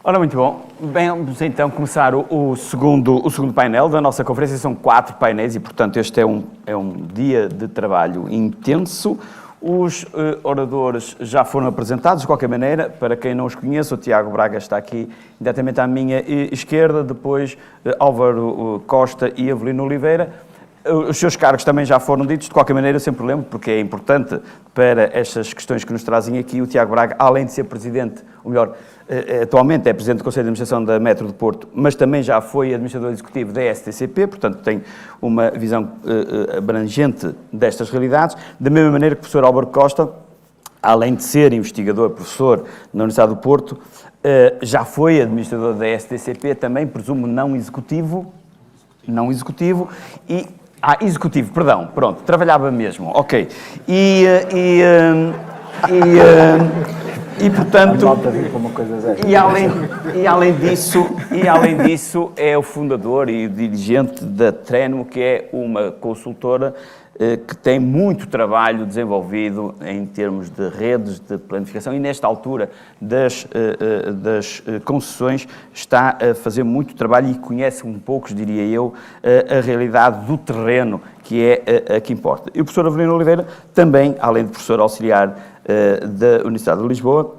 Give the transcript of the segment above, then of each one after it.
Ora, muito bom. Bem, vamos então começar o segundo painel da nossa conferência. São 4 painéis e, portanto, este é um dia de trabalho intenso. Os oradores já foram apresentados, de qualquer maneira. Para quem não os conhece, o Tiago Braga está aqui diretamente à minha esquerda, depois Álvaro Costa e Avelino Oliveira. Os seus cargos também já foram ditos, de qualquer maneira eu sempre lembro, porque é importante para estas questões que nos trazem aqui. O Tiago Braga, além de ser presidente, ou melhor, atualmente é presidente do Conselho de Administração da Metro de Porto, mas também já foi administrador executivo da STCP, portanto tem uma visão abrangente destas realidades. Da mesma maneira que o professor Álvaro Costa, além de ser investigador, professor na Universidade do Porto, já foi administrador da STCP, também, presumo, não executivo, e... executivo, perdão, pronto, trabalhava mesmo, ok. E portanto, e além disso é o fundador e dirigente da Treno, que é uma consultora que tem muito trabalho desenvolvido em termos de redes de planificação e nesta altura das concessões está a fazer muito trabalho e conhece um pouco, diria eu, a realidade do terreno, que é a que importa. E o professor Avelino Oliveira também, além de professor auxiliar da Universidade de Lisboa,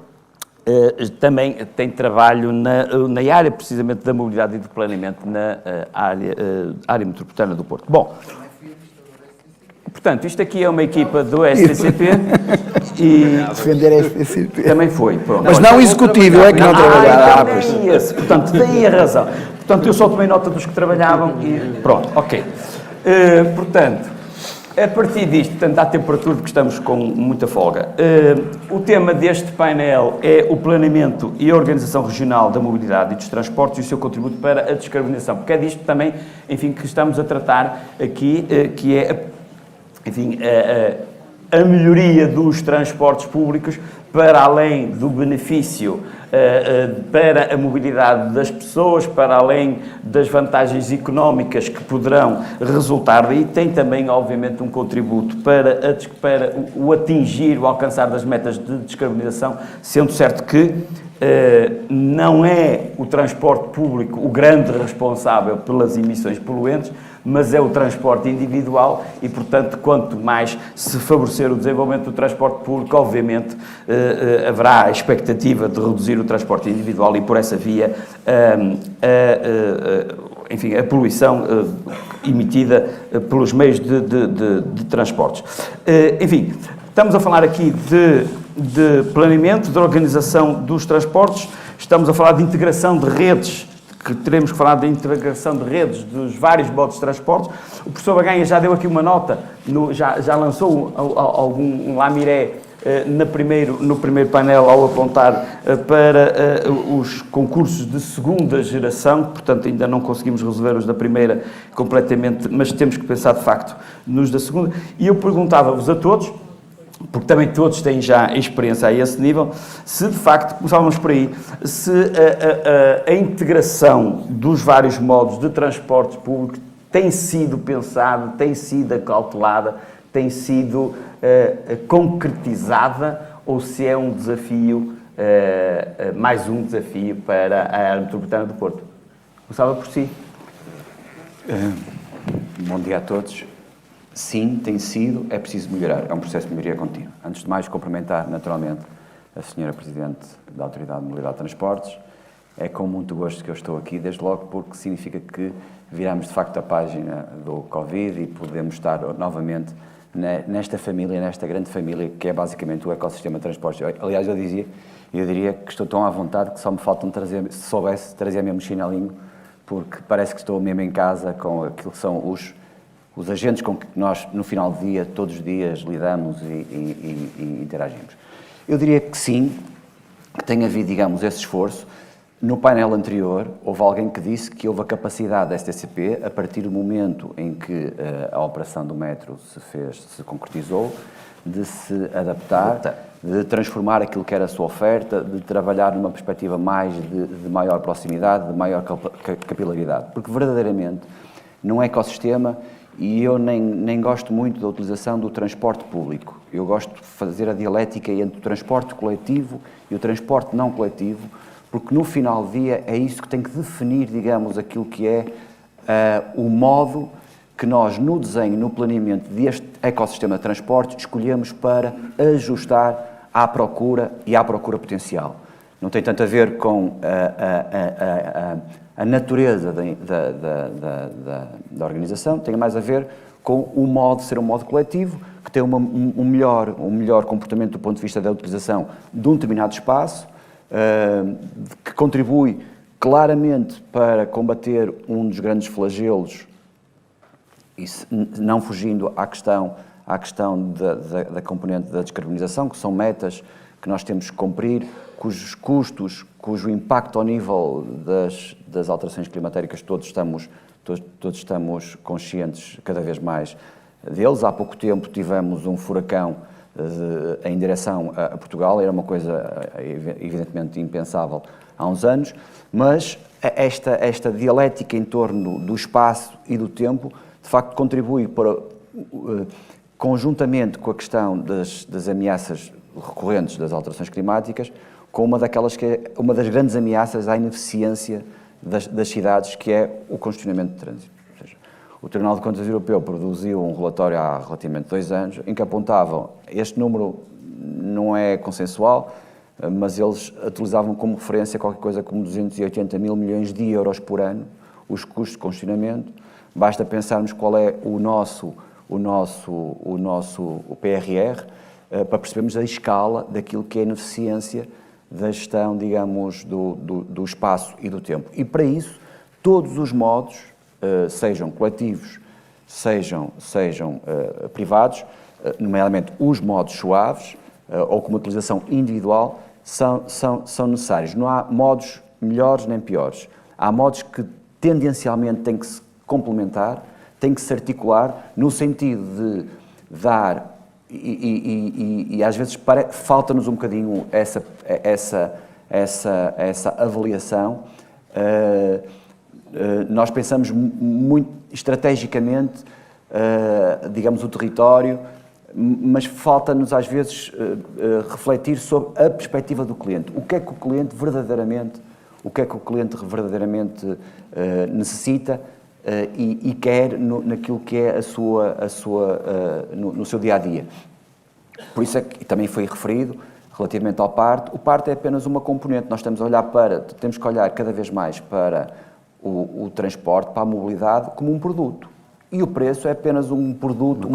também tem trabalho na área precisamente da mobilidade e do planeamento na área metropolitana do Porto. Bom, portanto, isto aqui é uma equipa do STCP e... Defender a STCP. Também foi, pronto. Mas não executivo, é que não trabalhava. Portanto, tem a razão. Portanto, eu só tomei nota dos que trabalhavam e pronto, ok. Portanto, a partir disto, portanto, dá temperatura porque estamos com muita folga. O tema deste painel é o planeamento e a organização regional da mobilidade e dos transportes e o seu contributo para a descarbonização, porque é disto também, enfim, que estamos a tratar aqui, que é, enfim, a melhoria dos transportes públicos para além do benefício para a mobilidade das pessoas, para além das vantagens económicas que poderão resultar daí, tem também, obviamente, um contributo para o atingir, o alcançar das metas de descarbonização, sendo certo que não é o transporte público o grande responsável pelas emissões poluentes, mas é o transporte individual e, portanto, quanto mais se favorecer o desenvolvimento do transporte público, obviamente, haverá a expectativa de reduzir o transporte individual e, por essa via, enfim, a poluição emitida pelos meios de transportes. Enfim, estamos a falar aqui de planeamento, de organização dos transportes, estamos a falar de integração de redes, que teremos que falar da integração de redes dos vários modos de transportes. O professor Baganha já deu aqui uma nota, já lançou algum lamiré no primeiro painel ao apontar para os concursos de segunda geração, portanto ainda não conseguimos resolver os da primeira completamente, mas temos que pensar de facto nos da segunda. E eu perguntava-vos a todos, porque também todos têm já experiência a esse nível, se de facto, começávamos por aí, se a integração dos vários modos de transporte público tem sido pensada, tem sido acautelada, tem sido concretizada, ou se é um desafio, mais um desafio para a área metropolitana do Porto. Começava por si. Bom dia a todos. Sim, tem sido, é preciso melhorar, é um processo de melhoria contínua. Antes de mais, cumprimentar naturalmente a Sra. Presidente da Autoridade de Mobilidade de Transportes. É com muito gosto que eu estou aqui, desde logo porque significa que viramos de facto a página do Covid e podemos estar novamente nesta família, nesta grande família que é basicamente o ecossistema de transportes. Aliás, eu diria que estou tão à vontade que só me faltam trazer, se soubesse, trazer mesmo chinelinho, porque parece que estou mesmo em casa com aquilo que são os agentes com que nós, no final do dia, todos os dias, lidamos e interagimos. Eu diria que sim, que tem havido, digamos, esse esforço. No painel anterior, houve alguém que disse que houve a capacidade da STCP, a partir do momento em que a operação do metro se concretizou, de se adaptar, de transformar aquilo que era a sua oferta, de trabalhar numa perspectiva mais de maior proximidade, de maior capilaridade. Porque, verdadeiramente, num ecossistema, e eu nem gosto muito da utilização do transporte público. Eu gosto de fazer a dialética entre o transporte coletivo e o transporte não coletivo, porque no final do dia é isso que tem que definir, digamos, aquilo que é o modo que nós, no desenho, no planeamento deste ecossistema de transporte, escolhemos para ajustar à procura e à procura potencial. Não tem tanto a ver com a natureza da organização, tem mais a ver com o modo de ser um modo coletivo, que tem um melhor comportamento do ponto de vista da utilização de um determinado espaço, que contribui claramente para combater um dos grandes flagelos, e não fugindo à questão da componente da descarbonização, que são metas que nós temos que cumprir, cujos custos, cujo impacto ao nível das alterações climatéricas todos estamos conscientes cada vez mais deles. Há pouco tempo tivemos um furacão em direção a Portugal, era uma coisa evidentemente impensável há uns anos, mas esta dialética em torno do espaço e do tempo, de facto, contribui para, conjuntamente com a questão das ameaças recorrentes das alterações climáticas, com uma das grandes ameaças à ineficiência das cidades, que é o congestionamento de trânsito. Ou seja, o Tribunal de Contas Europeu produziu um relatório há relativamente 2 anos, em que apontavam, este número não é consensual, mas eles utilizavam como referência qualquer coisa como 280 mil milhões de euros por ano, os custos de congestionamento. Basta pensarmos qual é o nosso PRR, para percebermos a escala daquilo que é a ineficiência da gestão, digamos, do espaço e do tempo. E para isso, todos os modos, sejam coletivos, sejam privados, nomeadamente os modos suaves, ou com uma utilização individual, são necessários. Não há modos melhores nem piores. Há modos que tendencialmente têm que se complementar, têm que se articular, no sentido de dar, e às vezes falta-nos um bocadinho essa avaliação. Nós pensamos muito estrategicamente, digamos, o território, mas falta-nos às vezes refletir sobre a perspectiva do cliente. O que é que o cliente verdadeiramente necessita e quer naquilo que é no seu dia-a-dia. Por isso é que também foi referido, relativamente ao PART, o PART é apenas uma componente. Nós temos que olhar cada vez mais para o transporte, para a mobilidade, como um produto. E o preço é apenas um produto,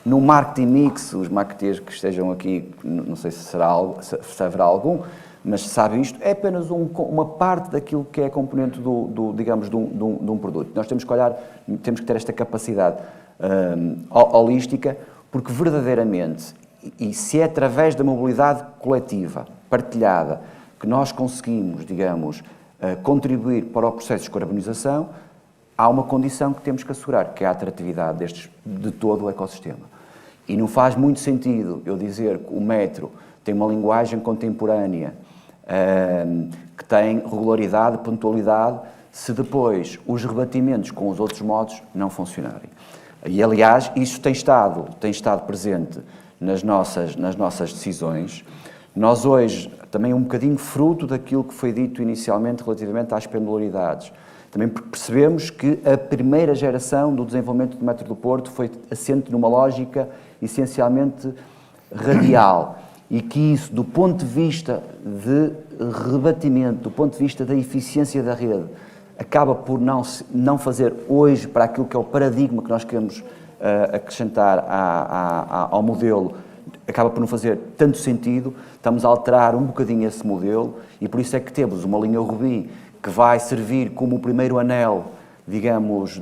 no marketing mix. Os marketeers que estejam aqui, não sei se haverá algum, mas sabe isto, é apenas uma parte daquilo que é a componente digamos, de um produto. Nós temos que ter esta capacidade holística, porque verdadeiramente, e se é através da mobilidade coletiva, partilhada, que nós conseguimos, digamos, contribuir para o processo de descarbonização, há uma condição que temos que assegurar, que é a atratividade de todo o ecossistema. E não faz muito sentido eu dizer que o metro tem uma linguagem contemporânea, que tem regularidade, pontualidade, se depois os rebatimentos com os outros modos não funcionarem. E, aliás, isso tem estado presente nas nossas decisões. Nós hoje, também um bocadinho fruto daquilo que foi dito inicialmente relativamente às pendularidades, também percebemos que a primeira geração do desenvolvimento do metro do Porto foi assente numa lógica essencialmente radial, e que isso, do ponto de vista de rebatimento, do ponto de vista da eficiência da rede, acaba por não fazer hoje, para aquilo que é o paradigma que nós queremos acrescentar ao modelo, acaba por não fazer tanto sentido. Estamos a alterar um bocadinho esse modelo, e por isso é que temos uma linha Rubi que vai servir como o primeiro anel, digamos,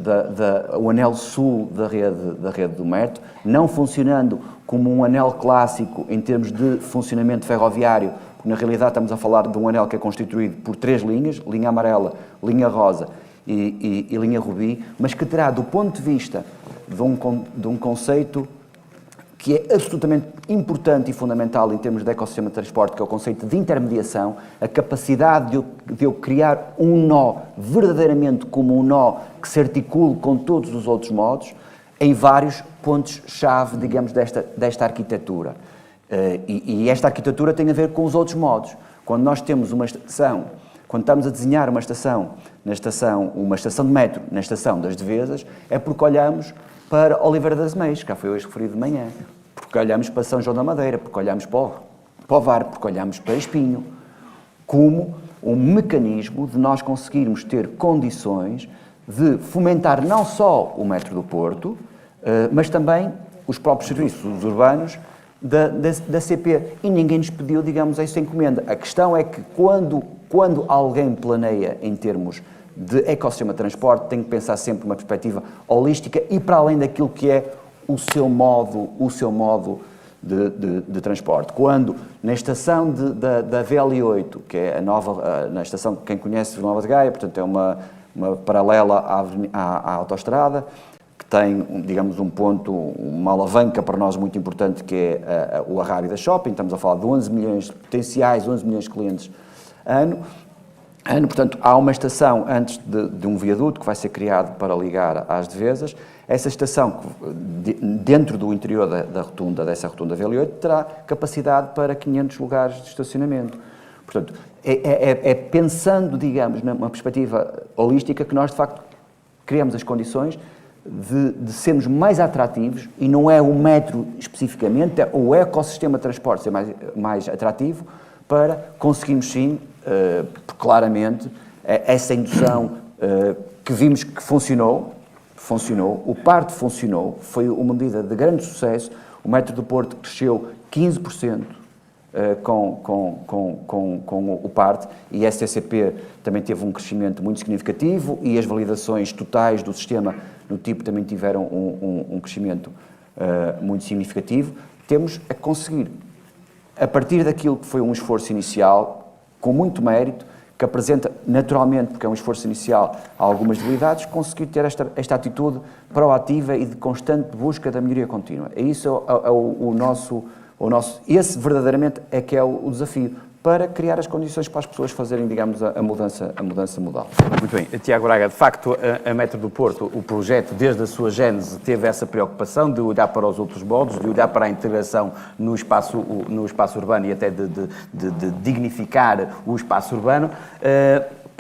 o anel sul da rede do metro, não funcionando como um anel clássico em termos de funcionamento ferroviário, porque na realidade estamos a falar de um anel que é constituído por 3 linhas, linha amarela, linha rosa e linha Rubi, mas que terá, do ponto de vista de um conceito que é absolutamente importante e fundamental em termos de ecossistema de transporte, que é o conceito de intermediação, a capacidade de eu criar um nó verdadeiramente como um nó que se articule com todos os outros modos, em vários pontos-chave, digamos, desta arquitetura. E esta arquitetura tem a ver com os outros modos, Quando nós temos uma estação, quando estamos a desenhar uma estação de metro na estação das Devesas, é porque olhamos para Oliveira das Meias, que já foi hoje referido de manhã, porque olhamos para São João da Madeira, porque olhamos para o VAR, porque olhamos para Espinho, como um mecanismo de nós conseguirmos ter condições de fomentar não só o metro do Porto, mas também os próprios serviços urbanos da CP. E ninguém nos pediu, digamos, essa encomenda. A questão é que quando alguém planeia em termos de ecossistema de transporte, tem que pensar sempre numa perspectiva holística e para além daquilo que é o seu modo de transporte. Quando na estação da VL8, que é na estação, quem conhece Vila Nova de Gaia, portanto é uma paralela à autoestrada, que tem, digamos, um ponto, uma alavanca para nós muito importante, que é o Arrábida Shopping. Estamos a falar de 11 milhões de potenciais, 11 milhões de clientes ano. Portanto, há uma estação antes de um viaduto que vai ser criado para ligar às Devesas. Essa estação, dentro do interior dessa rotunda VL8, terá capacidade para 500 lugares de estacionamento. Portanto, é pensando, digamos, numa perspectiva holística que nós, de facto, criamos as condições de sermos mais atrativos, e não é o metro especificamente, é o ecossistema de transporte ser mais atrativo, para conseguirmos, sim, claramente, essa indução que vimos que funcionou, o PART funcionou, foi uma medida de grande sucesso. O metro do Porto cresceu 15% com o PART, e a STCP também teve um crescimento muito significativo, e as validações totais do sistema no tipo também tiveram um crescimento muito significativo. Temos a conseguir, a partir daquilo que foi um esforço inicial, com muito mérito, que apresenta naturalmente, porque é um esforço inicial, algumas debilidades, conseguir ter esta atitude proativa e de constante busca da melhoria contínua. É isso esse verdadeiramente é que é o desafio, para criar as condições para as pessoas fazerem, digamos, a mudança modal. Muito bem. Tiago Braga, de facto, a Metro do Porto, o projeto, desde a sua gênese, teve essa preocupação de olhar para os outros modos, de olhar para a integração no espaço urbano e até de dignificar o espaço urbano.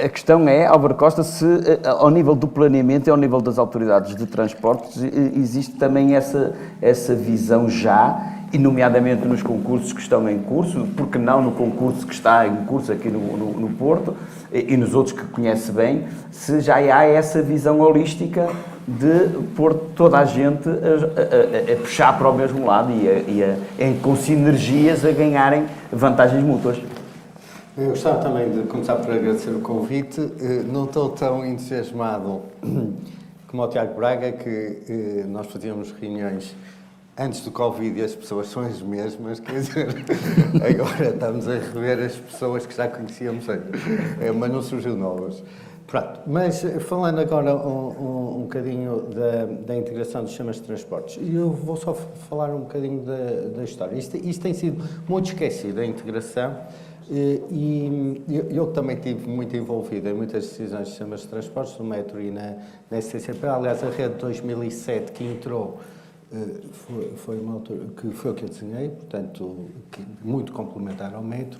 A questão é, Álvaro Costa, se ao nível do planeamento e ao nível das autoridades de transportes existe também essa visão já, e nomeadamente nos concursos que estão em curso, porque não no concurso que está em curso aqui no Porto e nos outros que conhece bem, se já há essa visão holística de pôr toda a gente a puxar para o mesmo lado e com sinergias a ganharem vantagens mútuas. Eu gostava também de começar por agradecer o convite. Não estou tão entusiasmado como o Tiago Braga, que nós fazíamos reuniões antes do Covid e as pessoas são as mesmas, quer dizer, agora estamos a rever as pessoas que já conhecíamos antes, mas não surgiu novas. Pronto, mas falando agora um bocadinho da integração dos sistemas de transportes, eu vou só falar um bocadinho da história. Isto tem sido muito esquecido, a integração, e eu também estive muito envolvido em muitas decisões de sistemas de transportes, no metro e na STCP. Aliás, a rede de 2007 que entrou, foi uma altura que foi o que eu desenhei, portanto, muito complementar ao metro.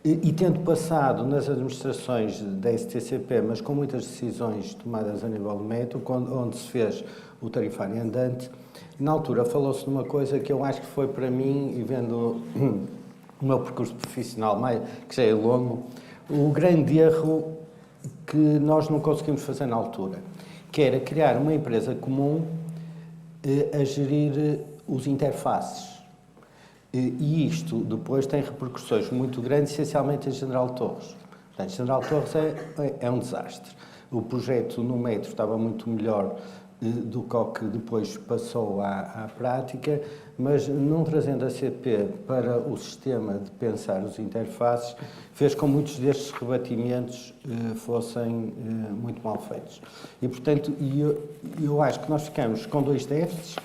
E tendo passado nas administrações da STCP, mas com muitas decisões tomadas a nível do metro, onde se fez o tarifário andante, na altura falou-se de uma coisa que eu acho que foi para mim, e vendo o meu percurso profissional, que já é longo, o grande erro que nós não conseguimos fazer na altura, que era criar uma empresa comum a gerir os interfaces. E isto depois tem repercussões muito grandes, essencialmente em General Torres. Portanto, General Torres é um desastre. O projeto no metro estava muito melhor do que depois passou à prática, mas não trazendo a CP para o sistema de pensar os interfaces, fez com que muitos destes rebatimentos fossem muito mal feitos. E, portanto, eu acho que nós ficamos com dois déficits,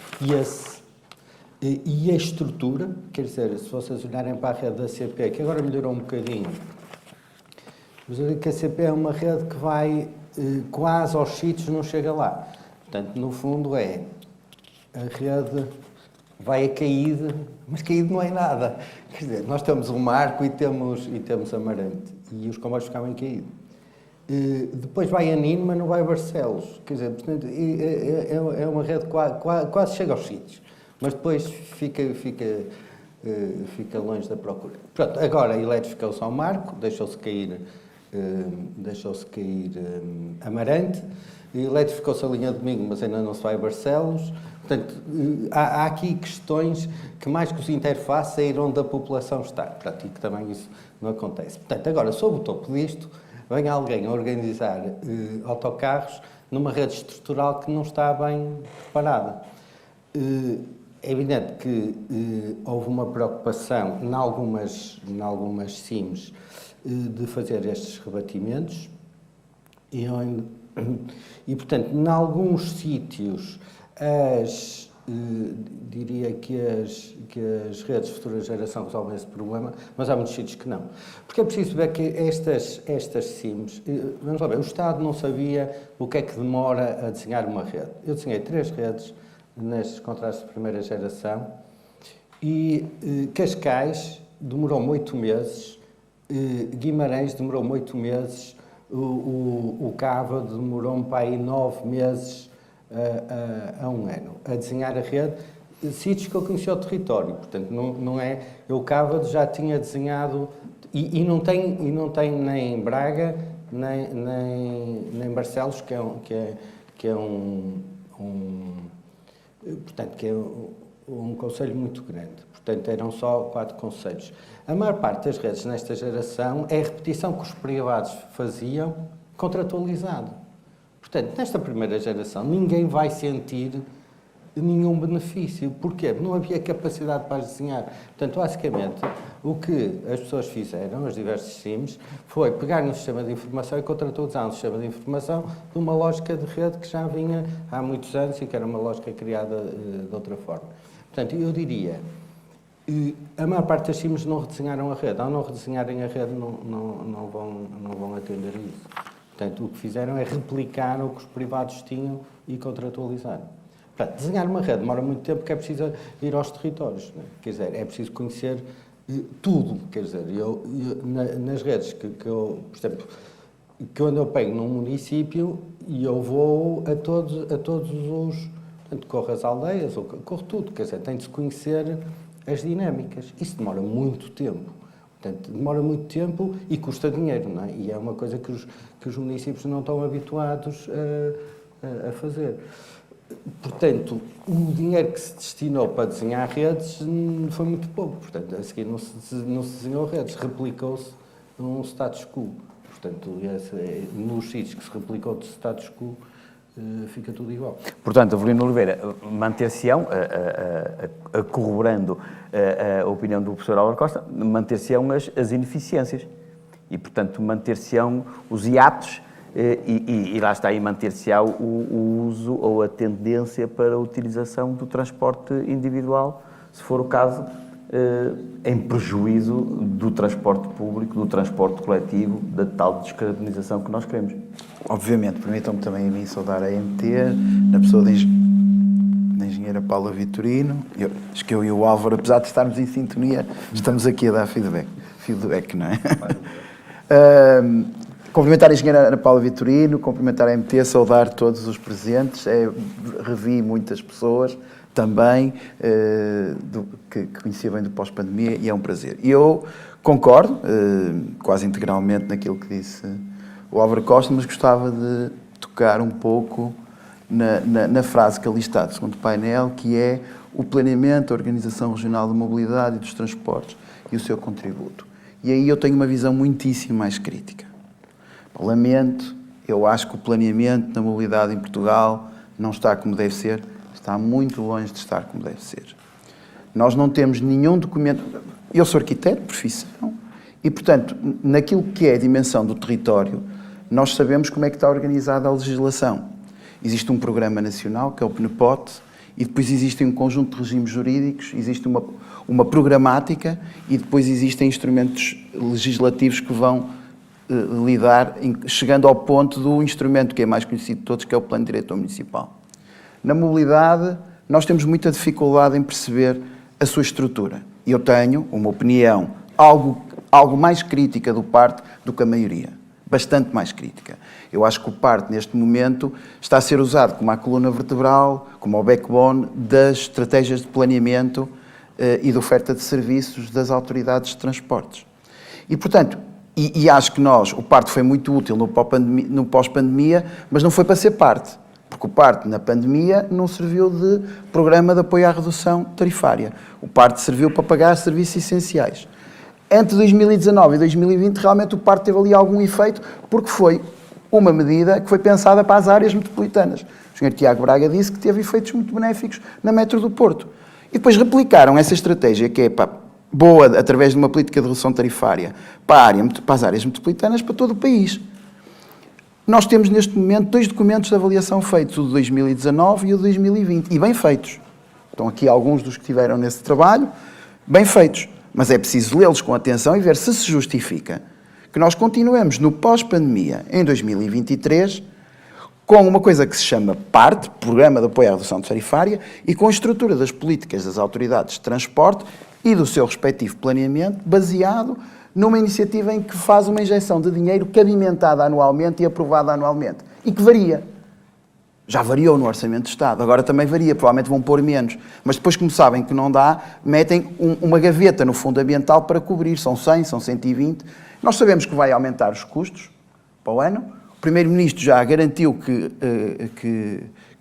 e a estrutura, quer dizer, se vocês olharem para a rede da CP, que agora melhorou um bocadinho, mas eu digo que a CP é uma rede que vai quase aos sítios, não chega lá. Portanto, no fundo é a rede vai a Caíde, mas Caíde não é nada. Quer dizer, nós temos um Marco e temos Amarante, e os comboios ficavam em Caíde. Depois vai a Nino, mas não vai a Barcelos. Quer dizer, portanto, é uma rede que quase chega aos sítios, mas depois fica longe da procura. Pronto, agora eletrificou São Marco, deixou-se cair Amarante, eletrificou-se a linha de Domingo, mas ainda não se vai a Barcelos. Portanto, há aqui questões que, mais que os interfaces, é ir onde a população está. Portanto, e que também isso não acontece. Portanto, agora, sob o topo disto, vem alguém a organizar autocarros numa rede estrutural que não está bem preparada. É evidente que houve uma preocupação em algumas CIMs de fazer estes rebatimentos e, portanto, em alguns sítios diria que as redes de futura geração resolvem esse problema, mas há muitos sítios que não. Porque é preciso ver que estas CIMs, vamos lá ver, o Estado não sabia o que é que demora a desenhar uma rede. Eu desenhei 3 redes nestes contratos de primeira geração e Cascais demorou-me 8 meses, Guimarães demorou-me 8 meses, o Cava demorou-me para aí 9 meses a 1 ano a desenhar a rede, sítios que eu conhecia o território, portanto não é, eu Cava já tinha desenhado e não tem nem Braga nem Barcelos, que é um concelho muito grande. Portanto, eram só 4 concelhos. A maior parte das redes nesta geração é a repetição que os privados faziam contratualizado. Portanto, nesta primeira geração, ninguém vai sentir nenhum benefício. Porquê? Não havia capacidade para desenhar. Portanto, basicamente, o que as pessoas fizeram, os diversos CIMs, foi pegar no sistema de informação e contratualizar um sistema de informação de uma lógica de rede que já vinha há muitos anos e que era uma lógica criada de outra forma. Portanto, eu diria, a maior parte das CIMs não redesenharam a rede. Ao não redesenharem a rede, não vão atender a isso. Portanto, o que fizeram é replicar o que os privados tinham e contratualizaram. Portanto, desenhar uma rede demora muito tempo, porque é preciso ir aos territórios. Não é? Quer dizer, é preciso conhecer tudo. Quer dizer, nas redes que eu, por exemplo, quando eu pego num município e eu vou a todos os... Portanto, corro as aldeias, corro tudo. Quer dizer, tem de se conhecer as dinâmicas. Isso demora muito tempo. Portanto, demora muito tempo e custa dinheiro, não é? E é uma coisa que os municípios não estão habituados a fazer. Portanto, o dinheiro que se destinou para desenhar redes foi muito pouco. Portanto, a seguir não se desenhou redes, replicou-se num status quo. Portanto, nos sítios que se replicou de status quo, fica tudo igual. Portanto, Avelino Oliveira, manter-se-ão, corroborando a opinião do professor Álvaro Costa, manter-se-ão as ineficiências e, portanto, manter-se-ão os hiatos e lá está aí manter-se-á o uso ou a tendência para a utilização do transporte individual, se for o caso, em prejuízo do transporte público, do transporte coletivo, da tal descarbonização que nós queremos. Obviamente, permitam-me também a mim saudar a MT, na pessoa da engenheira Paula Vitorino. Acho que eu e o Álvaro, apesar de estarmos em sintonia, estamos aqui a dar feedback, não é? Cumprimentar a engenheira Ana Paula Vitorino, cumprimentar a MT, saudar todos os presentes. Revi muitas pessoas também que conhecia bem do pós-pandemia e é um prazer. E eu concordo quase integralmente naquilo que disse o Álvaro Costa, mas gostava de tocar um pouco na frase que ali está, do segundo painel, que é o planeamento, a organização regional de mobilidade e dos transportes e o seu contributo. E aí eu tenho uma visão muitíssimo mais crítica. Lamento, eu acho que o planeamento na mobilidade em Portugal não está como deve ser, está muito longe de estar como deve ser. Nós não temos nenhum documento... Eu sou arquiteto de profissão e, portanto, naquilo que é a dimensão do território, nós sabemos como é que está organizada a legislação. Existe um programa nacional, que é o PNPOT, e depois existem um conjunto de regimes jurídicos, existe uma programática e depois existem instrumentos legislativos que vão lidar, chegando ao ponto do instrumento que é mais conhecido de todos, que é o Plano Diretor Municipal. Na mobilidade, nós temos muita dificuldade em perceber a sua estrutura. E eu tenho uma opinião algo mais crítica do PARTE do que a maioria. Bastante mais crítica. Eu acho que o PARTE, neste momento, está a ser usado como a coluna vertebral, como o backbone das estratégias de planeamento e de oferta de serviços das autoridades de transportes. E, portanto, e acho que o PARTE foi muito útil no pós-pandemia, mas não foi para ser parte. Porque o PARTE, na pandemia, não serviu de programa de apoio à redução tarifária. O PARTE serviu para pagar serviços essenciais. Entre 2019 e 2020, realmente o PARTE teve ali algum efeito, porque foi uma medida que foi pensada para as áreas metropolitanas. O Sr. Tiago Braga disse que teve efeitos muito benéficos na Metro do Porto. E depois replicaram essa estratégia, que é boa, através de uma política de redução tarifária, para as áreas metropolitanas, para todo o país. Nós temos, neste momento, 2 documentos de avaliação feitos, o de 2019 e o de 2020, e bem feitos. Estão aqui alguns dos que tiveram nesse trabalho, bem feitos. Mas é preciso lê-los com atenção e ver se justifica que nós continuemos no pós-pandemia, em 2023, com uma coisa que se chama PARTE, Programa de Apoio à Redução Tarifária, e com a estrutura das políticas das autoridades de transporte e do seu respectivo planeamento, baseado numa iniciativa em que faz uma injeção de dinheiro cabimentada anualmente e aprovada anualmente. E que varia. Já variou no Orçamento de Estado, agora também varia, provavelmente vão pôr menos. Mas depois, como sabem que não dá, metem uma gaveta no Fundo Ambiental para cobrir. São 100, são 120. Nós sabemos que vai aumentar os custos para o ano. O Primeiro-Ministro já garantiu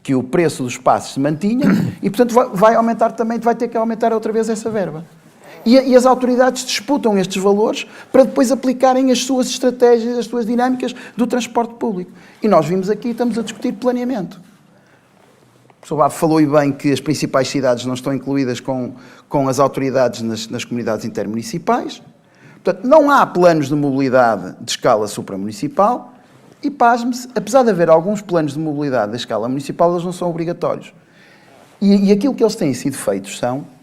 que o preço dos passos se mantinha e, portanto, vai aumentar também, vai ter que aumentar outra vez essa verba. E as autoridades disputam estes valores para depois aplicarem as suas estratégias, as suas dinâmicas do transporte público. E nós vimos aqui, estamos a discutir planeamento. O professor Babo falou e bem que as principais cidades não estão incluídas com as autoridades nas comunidades intermunicipais. Portanto, não há planos de mobilidade de escala supramunicipal e, pasme-se, apesar de haver alguns planos de mobilidade da escala municipal, eles não são obrigatórios. E aquilo que eles têm sido feitos são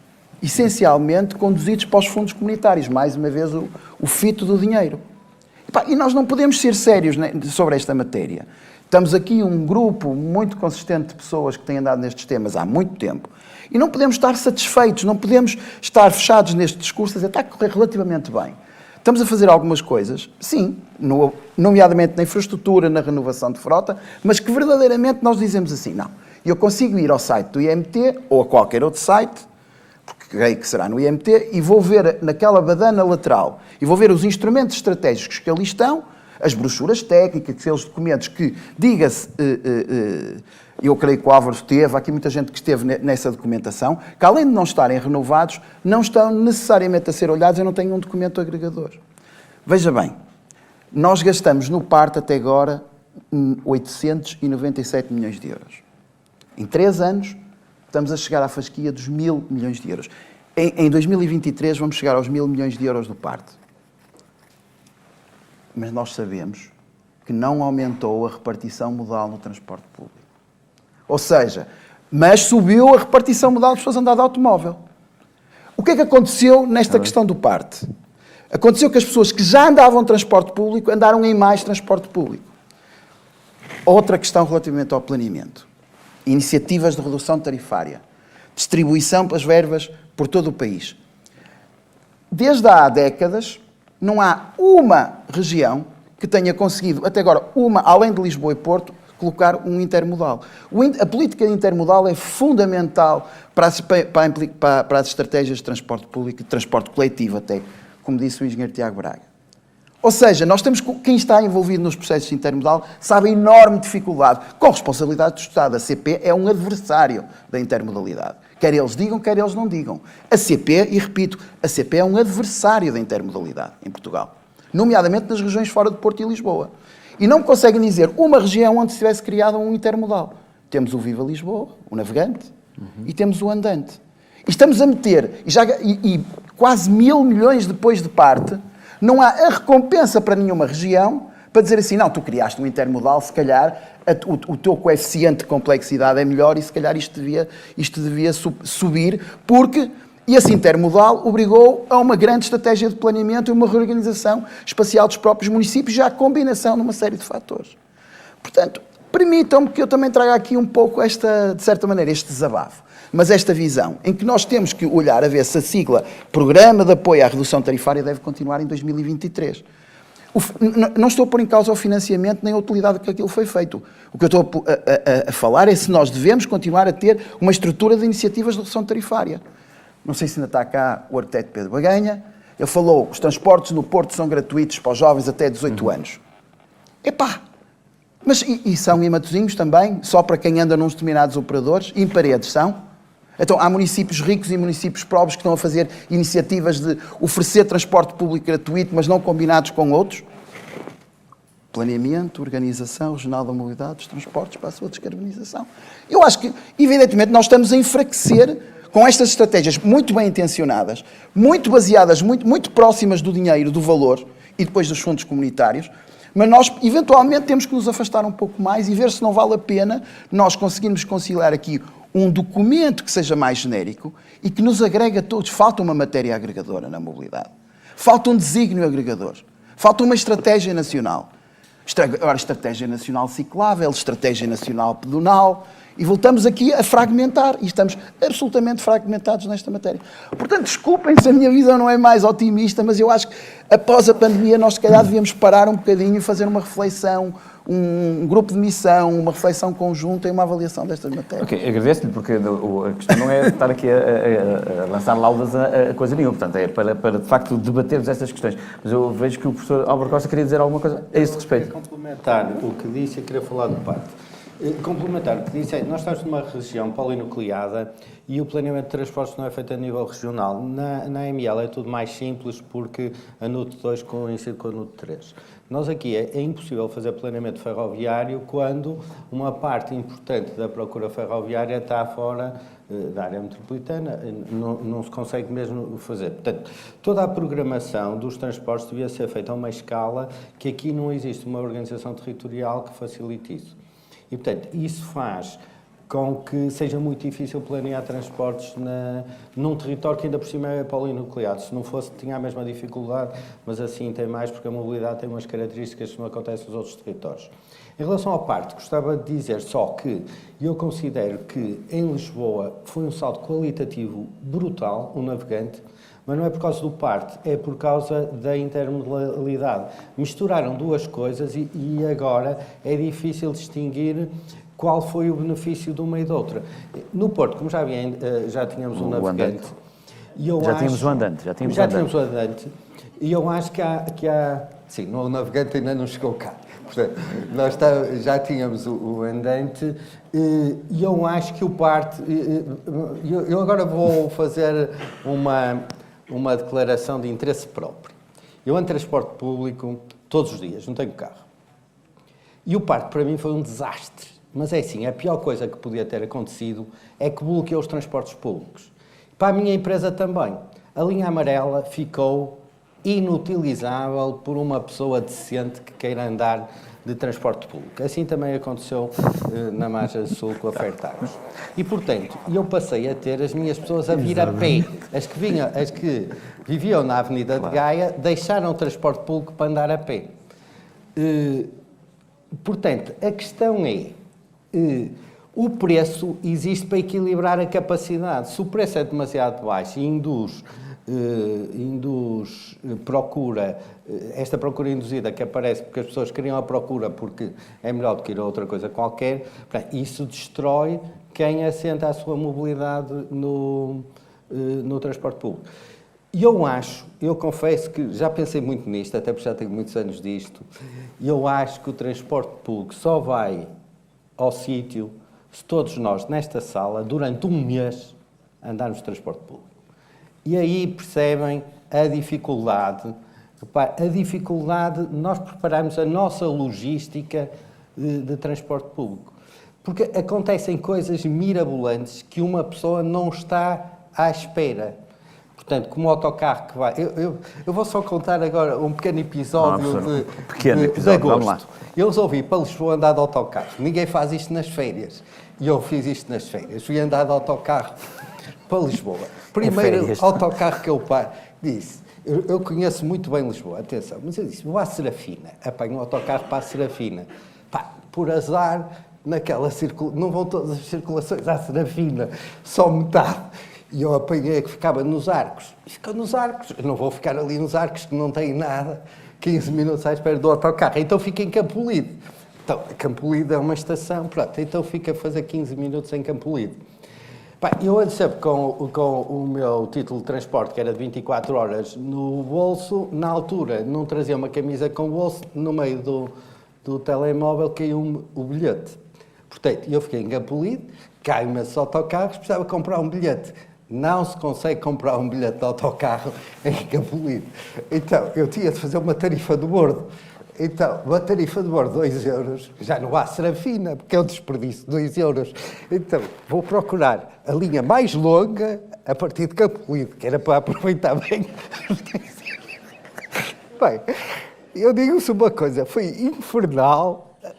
essencialmente conduzidos para os fundos comunitários, mais uma vez o fito do dinheiro. E nós não podemos ser sérios sobre esta matéria. Estamos aqui um grupo muito consistente de pessoas que têm andado nestes temas há muito tempo e não podemos estar satisfeitos, não podemos estar fechados neste discurso a dizer está a correr relativamente bem. Estamos a fazer algumas coisas, sim, nomeadamente na infraestrutura, na renovação de frota, mas que verdadeiramente nós dizemos assim, não, eu consigo ir ao site do IMT ou a qualquer outro site, porque creio que será no IMT, e vou ver naquela badana lateral, e vou ver os instrumentos estratégicos que ali estão, as brochuras técnicas, aqueles documentos que, diga-se, eu creio que o Álvaro esteve, há aqui muita gente que esteve nessa documentação, que além de não estarem renovados, não estão necessariamente a ser olhados, eu não tenho um documento agregador. Veja bem, nós gastamos no PARTE até agora 897 milhões de euros. Em 3 anos, estamos a chegar à fasquia dos 1.000 milhões de euros. Em 2023 vamos chegar aos 1.000 milhões de euros do PARTE. Mas nós sabemos que não aumentou a repartição modal no transporte público. Ou seja, mas subiu a repartição modal de pessoas a andar de automóvel. O que é que aconteceu nesta questão do PARTE? Aconteceu que as pessoas que já andavam de transporte público andaram em mais transporte público. Outra questão relativamente ao planeamento. Iniciativas de redução tarifária, distribuição das verbas por todo o país. Desde há décadas, não há uma região que tenha conseguido, até agora, além de Lisboa e Porto, colocar um intermodal. A política intermodal é fundamental para as estratégias de transporte público e de transporte coletivo, até, como disse o engenheiro Tiago Braga. Ou seja, nós temos, quem está envolvido nos processos de intermodal sabe a enorme dificuldade, com responsabilidade do Estado. A CP é um adversário da intermodalidade. Quer eles digam, quer eles não digam. A CP, e repito, a CP é um adversário da intermodalidade em Portugal, nomeadamente nas regiões fora de Porto e Lisboa. E não conseguem dizer uma região onde se tivesse criado um intermodal. Temos o Viva Lisboa, o Navegante, e temos o Andante. E estamos a meter, e quase 1.000 milhões depois de parte, não há a recompensa para nenhuma região para dizer assim, não, tu criaste um intermodal, se calhar o teu coeficiente de complexidade é melhor e se calhar isto devia subir, porque esse intermodal obrigou a uma grande estratégia de planeamento e uma reorganização espacial dos próprios municípios, já a combinação de uma série de fatores. Portanto, permitam-me que eu também traga aqui um pouco de certa maneira, este desabafo. mas esta visão, em que nós temos que olhar a ver se a sigla Programa de Apoio à Redução Tarifária deve continuar em 2023. Não estou a pôr em causa o financiamento nem a utilidade que aquilo foi feito. O que eu estou a falar é se nós devemos continuar a ter uma estrutura de iniciativas de redução tarifária. Não sei se ainda está cá o arquiteto Pedro Baganha. Ele falou que os transportes no Porto são gratuitos para os jovens até 18 anos. Epá! Mas e são em Matosinhos também? Só para quem anda nos determinados operadores? E em Paredes são? Então há municípios ricos e municípios pobres que estão a fazer iniciativas de oferecer transporte público gratuito, mas não combinados com outros? Planeamento, organização regional da mobilidade, dos transportes para a sua descarbonização. Eu acho que, evidentemente, nós estamos a enfraquecer com estas estratégias muito bem intencionadas, muito baseadas, muito próximas do dinheiro, do valor e depois dos fundos comunitários, mas nós, eventualmente, temos que nos afastar um pouco mais e ver se não vale a pena nós conseguirmos conciliar aqui um documento que seja mais genérico e que nos agregue a todos. Falta uma matéria agregadora na mobilidade. Falta um desígnio agregador. Falta uma estratégia nacional. Agora, estratégia nacional ciclável, estratégia nacional pedonal, e voltamos aqui a fragmentar, e estamos absolutamente fragmentados nesta matéria. Portanto, desculpem se a minha visão não é mais otimista, mas eu acho que após a pandemia nós se calhar devíamos parar um bocadinho e fazer uma reflexão, um grupo de missão, uma reflexão conjunta e uma avaliação destas matérias. Ok, agradeço-lhe, porque a questão não é estar aqui a lançar laudas a coisa nenhuma, portanto, é para de facto debatermos estas questões. Mas eu vejo que o professor Álvaro Costa queria dizer alguma coisa a esse respeito. Eu queria complementar o que disse, eu queria falar do PAT. Complementar o que disse é, nós estamos numa região polinucleada e o planeamento de transportes não é feito a nível regional. Na AML é tudo mais simples porque a NUT 2 coincide com a NUT 3. Nós aqui é impossível fazer planeamento ferroviário quando uma parte importante da procura ferroviária está fora da área metropolitana, não se consegue mesmo fazer. Portanto, toda a programação dos transportes devia ser feita a uma escala que aqui não existe uma organização territorial que facilite isso. E, portanto, isso faz com que seja muito difícil planear transportes num território que ainda por cima é polinucleado. Se não fosse, tinha a mesma dificuldade, mas assim tem mais, porque a mobilidade tem umas características que não acontecem nos outros territórios. Em relação ao PARTE, gostava de dizer só que eu considero que em Lisboa foi um salto qualitativo brutal, um navegante, mas não é por causa do PARTE, é por causa da intermodalidade. Misturaram duas coisas e agora é difícil distinguir qual foi o benefício de uma e da outra. No Porto, como já tínhamos um navegante... Tínhamos o andante. Já tínhamos o andante. E eu acho que há... Sim, o navegante ainda não chegou cá. Portanto, nós já tínhamos o andante e eu acho que o PARTE... Eu agora vou fazer uma declaração de interesse próprio. Eu ando em transporte público todos os dias, não tenho carro. E o PARTE para mim foi um desastre. Mas é assim, a pior coisa que podia ter acontecido é que bloqueou os transportes públicos. Para a minha empresa também. A linha amarela ficou inutilizável por uma pessoa decente que queira andar de transporte público. Assim também aconteceu na margem sul com a Fertagos. E, portanto, eu passei a ter as minhas pessoas a vir a pé. As que viviam na Avenida de Gaia deixaram o transporte público para andar a pé. Portanto, a questão é, o preço existe para equilibrar a capacidade. Se o preço é demasiado baixo e induz procura, esta procura induzida que aparece porque as pessoas criam a procura porque é melhor do que ir a outra coisa qualquer, isso destrói quem assenta a sua mobilidade no transporte público. E eu confesso que já pensei muito nisto, até porque já tenho muitos anos disto, e eu acho que o transporte público só vai ao sítio se todos nós, nesta sala, durante um mês, andarmos de transporte público. E aí percebem a dificuldade de nós prepararmos a nossa logística de transporte público. Porque acontecem coisas mirabolantes que uma pessoa não está à espera. Portanto, como o autocarro que vai... Eu vou só contar agora um pequeno episódio de agosto. Vamos lá. Eu resolvi para Lisboa andar de autocarro. Ninguém faz isto nas férias. E eu fiz isto nas férias. Fui andar de autocarro para Lisboa. Primeiro autocarro que eu paro, disse, eu conheço muito bem Lisboa, atenção, mas eu disse, vou à Serafina, apanho o autocarro para a Serafina. Por azar, não vão todas as circulações à Serafina, só metade. E eu apanhei que ficava nos Arcos. E ficou nos Arcos. Eu não vou ficar ali nos Arcos, que não tem nada. 15 minutos à espera do autocarro. Então fica em Campolide. Então, Campolide é uma estação, pronto. Então fica a fazer 15 minutos em Campolide. Eu ando sempre com o meu título de transporte, que era de 24 horas, no bolso. Na altura, não trazia uma camisa com bolso. No meio do telemóvel caiu o bilhete. Portanto, eu fiquei em Campolide, cai-me esses autocarros, precisava comprar um bilhete. Não se consegue comprar um bilhete de autocarro em Campolide. Então, eu tinha de fazer uma tarifa de bordo. Então, uma tarifa de bordo, 2 euros, já não há Serafina, porque é um desperdício, 2 euros. Então, vou procurar a linha mais longa a partir de Campolide, que era para aproveitar bem. Bem, eu digo-vos uma coisa, foi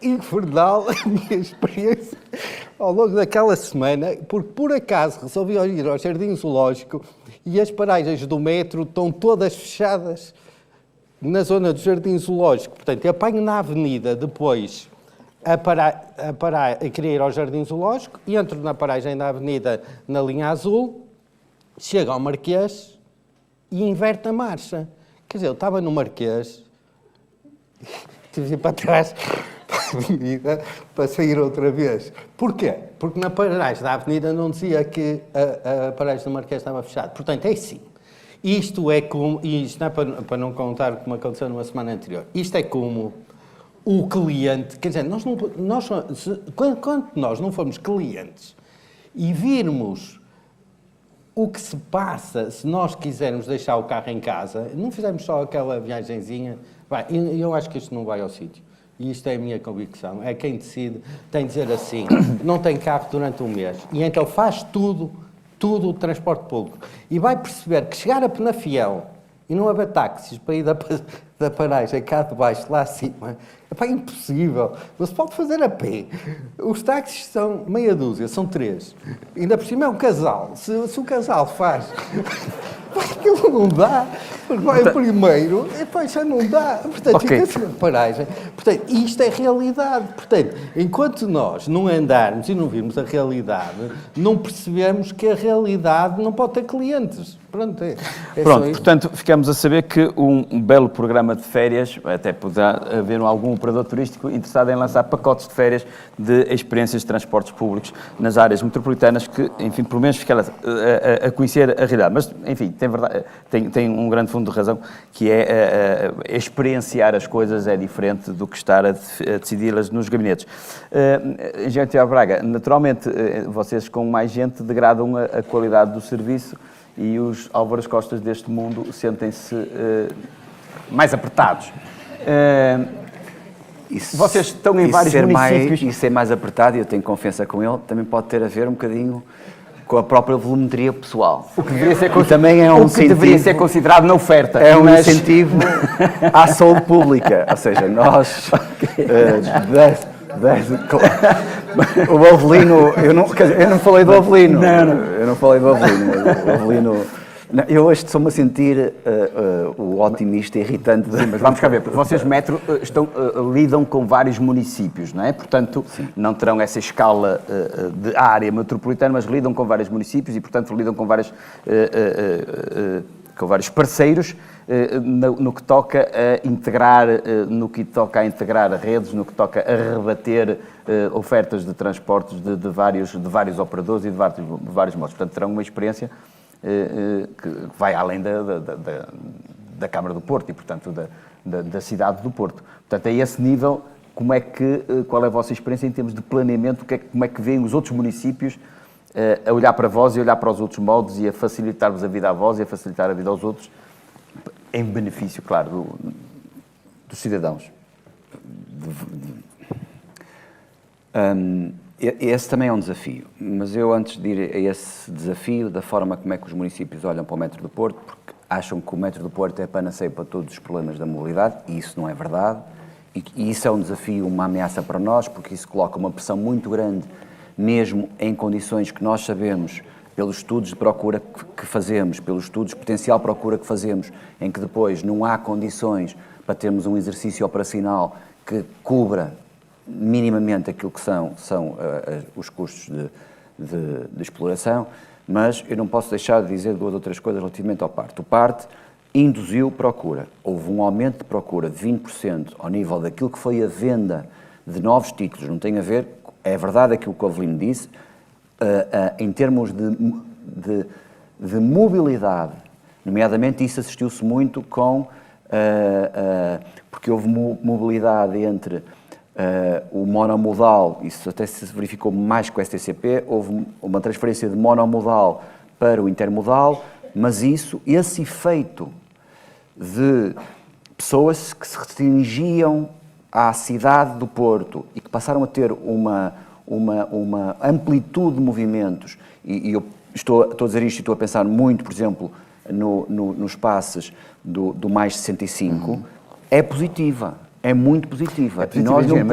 infernal a minha experiência ao longo daquela semana, porque por acaso resolvi ir ao Jardim Zoológico e as paragens do metro estão todas fechadas na zona do Jardim Zoológico. Portanto, eu apanho na avenida depois a querer ir ao Jardim Zoológico, entro na paragem da avenida na linha azul, chego ao Marquês e inverte a marcha. Quer dizer, eu estava no Marquês, tive de ir para trás para a avenida para sair outra vez. Porquê? Porque na paragem da avenida não dizia que a paragem do Marquês estava fechada. Portanto, é assim. Isto é como, e isto não é para não contar como aconteceu numa semana anterior, isto é como o cliente, quer dizer, quando nós não formos clientes e virmos o que se passa se nós quisermos deixar o carro em casa, não fizermos só aquela viagenzinha, eu acho que isto não vai ao sítio. E isto é a minha convicção. É quem decide, tem de dizer assim, não tem carro durante um mês. E então faz tudo o transporte público. E vai perceber que chegar a Penafiel e não haver táxis para ir da paragem cá de baixo, lá acima, é impossível. Não se pode fazer a pé. Os táxis são meia dúzia, são 3. Ainda por cima é um casal. Se o casal faz... Aquilo não dá, porque vai o primeiro e depois já não dá. Portanto, fica sem paragem. Portanto, isto é realidade. Portanto, enquanto nós não andarmos e não virmos a realidade, não percebemos que a realidade não pode ter clientes. Pronto, Pronto, portanto, ficamos a saber que um belo programa de férias, até poderá haver algum operador turístico interessado em lançar pacotes de férias de experiências de transportes públicos nas áreas metropolitanas que, enfim, pelo menos ficar a conhecer a realidade. Mas, enfim, tem um grande fundo de razão, que é experienciar as coisas é diferente do que estar a decidi-las nos gabinetes. Engenheiro Tiago Braga, naturalmente, vocês com mais gente degradam a qualidade do serviço e os Álvares Costas deste mundo sentem-se mais apertados. Vocês estão em vários municípios... E ser mais apertado, e eu tenho confiança com ele, também pode ter a ver um bocadinho com a própria volumetria pessoal. O que deveria ser, também é um incentivo, deveria ser considerado na oferta. É um incentivo à saúde pública. Ou seja, nós... o Avelino, eu não falei do Avelino. Eu não falei do Avelino, mas o Avelino... Eu hoje estou-me a sentir o otimista irritante. Sim, mas vamos cá ver, porque vocês, Metro, lidam com vários municípios, não é? Portanto, sim, não terão essa escala de área metropolitana, mas lidam com vários municípios e, portanto, lidam com vários parceiros no que toca a integrar, redes, no que toca a rebater ofertas de transportes de vários operadores e de vários modos. Portanto, terão uma experiência que vai além da Câmara do Porto e, portanto, da cidade do Porto. Portanto, a esse nível, qual é a vossa experiência em termos de planeamento? Como é que veem os outros municípios a olhar para vós e olhar para os outros modos e a facilitar-vos a vida a vós e a facilitar a vida aos outros, em benefício, claro, dos cidadãos? Esse também é um desafio, mas eu, antes de ir a esse desafio, da forma como é que os municípios olham para o Metro do Porto, porque acham que o Metro do Porto é panaceia para todos os problemas da mobilidade, e isso não é verdade, e isso é um desafio, uma ameaça para nós, porque isso coloca uma pressão muito grande, mesmo em condições que nós sabemos, pelos estudos de procura que fazemos, pelos estudos de potencial procura que fazemos, em que depois não há condições para termos um exercício operacional que cubra minimamente aquilo que são os custos de exploração, mas eu não posso deixar de dizer 2 ou 3 coisas relativamente ao PARTE. O PARTE induziu procura. Houve um aumento de procura de 20% ao nível daquilo que foi a venda de novos títulos. Não tem a ver, é verdade aquilo que o Avelino disse, em termos de mobilidade, nomeadamente isso assistiu-se muito com, porque houve mobilidade entre o monomodal, isso até se verificou mais com o STCP, houve uma transferência de monomodal para o intermodal, mas esse efeito de pessoas que se restringiam à cidade do Porto e que passaram a ter uma amplitude de movimentos, e eu estou a dizer isto e estou a pensar muito, por exemplo, nos passes do mais 65, é positiva, é muito positiva. E nós não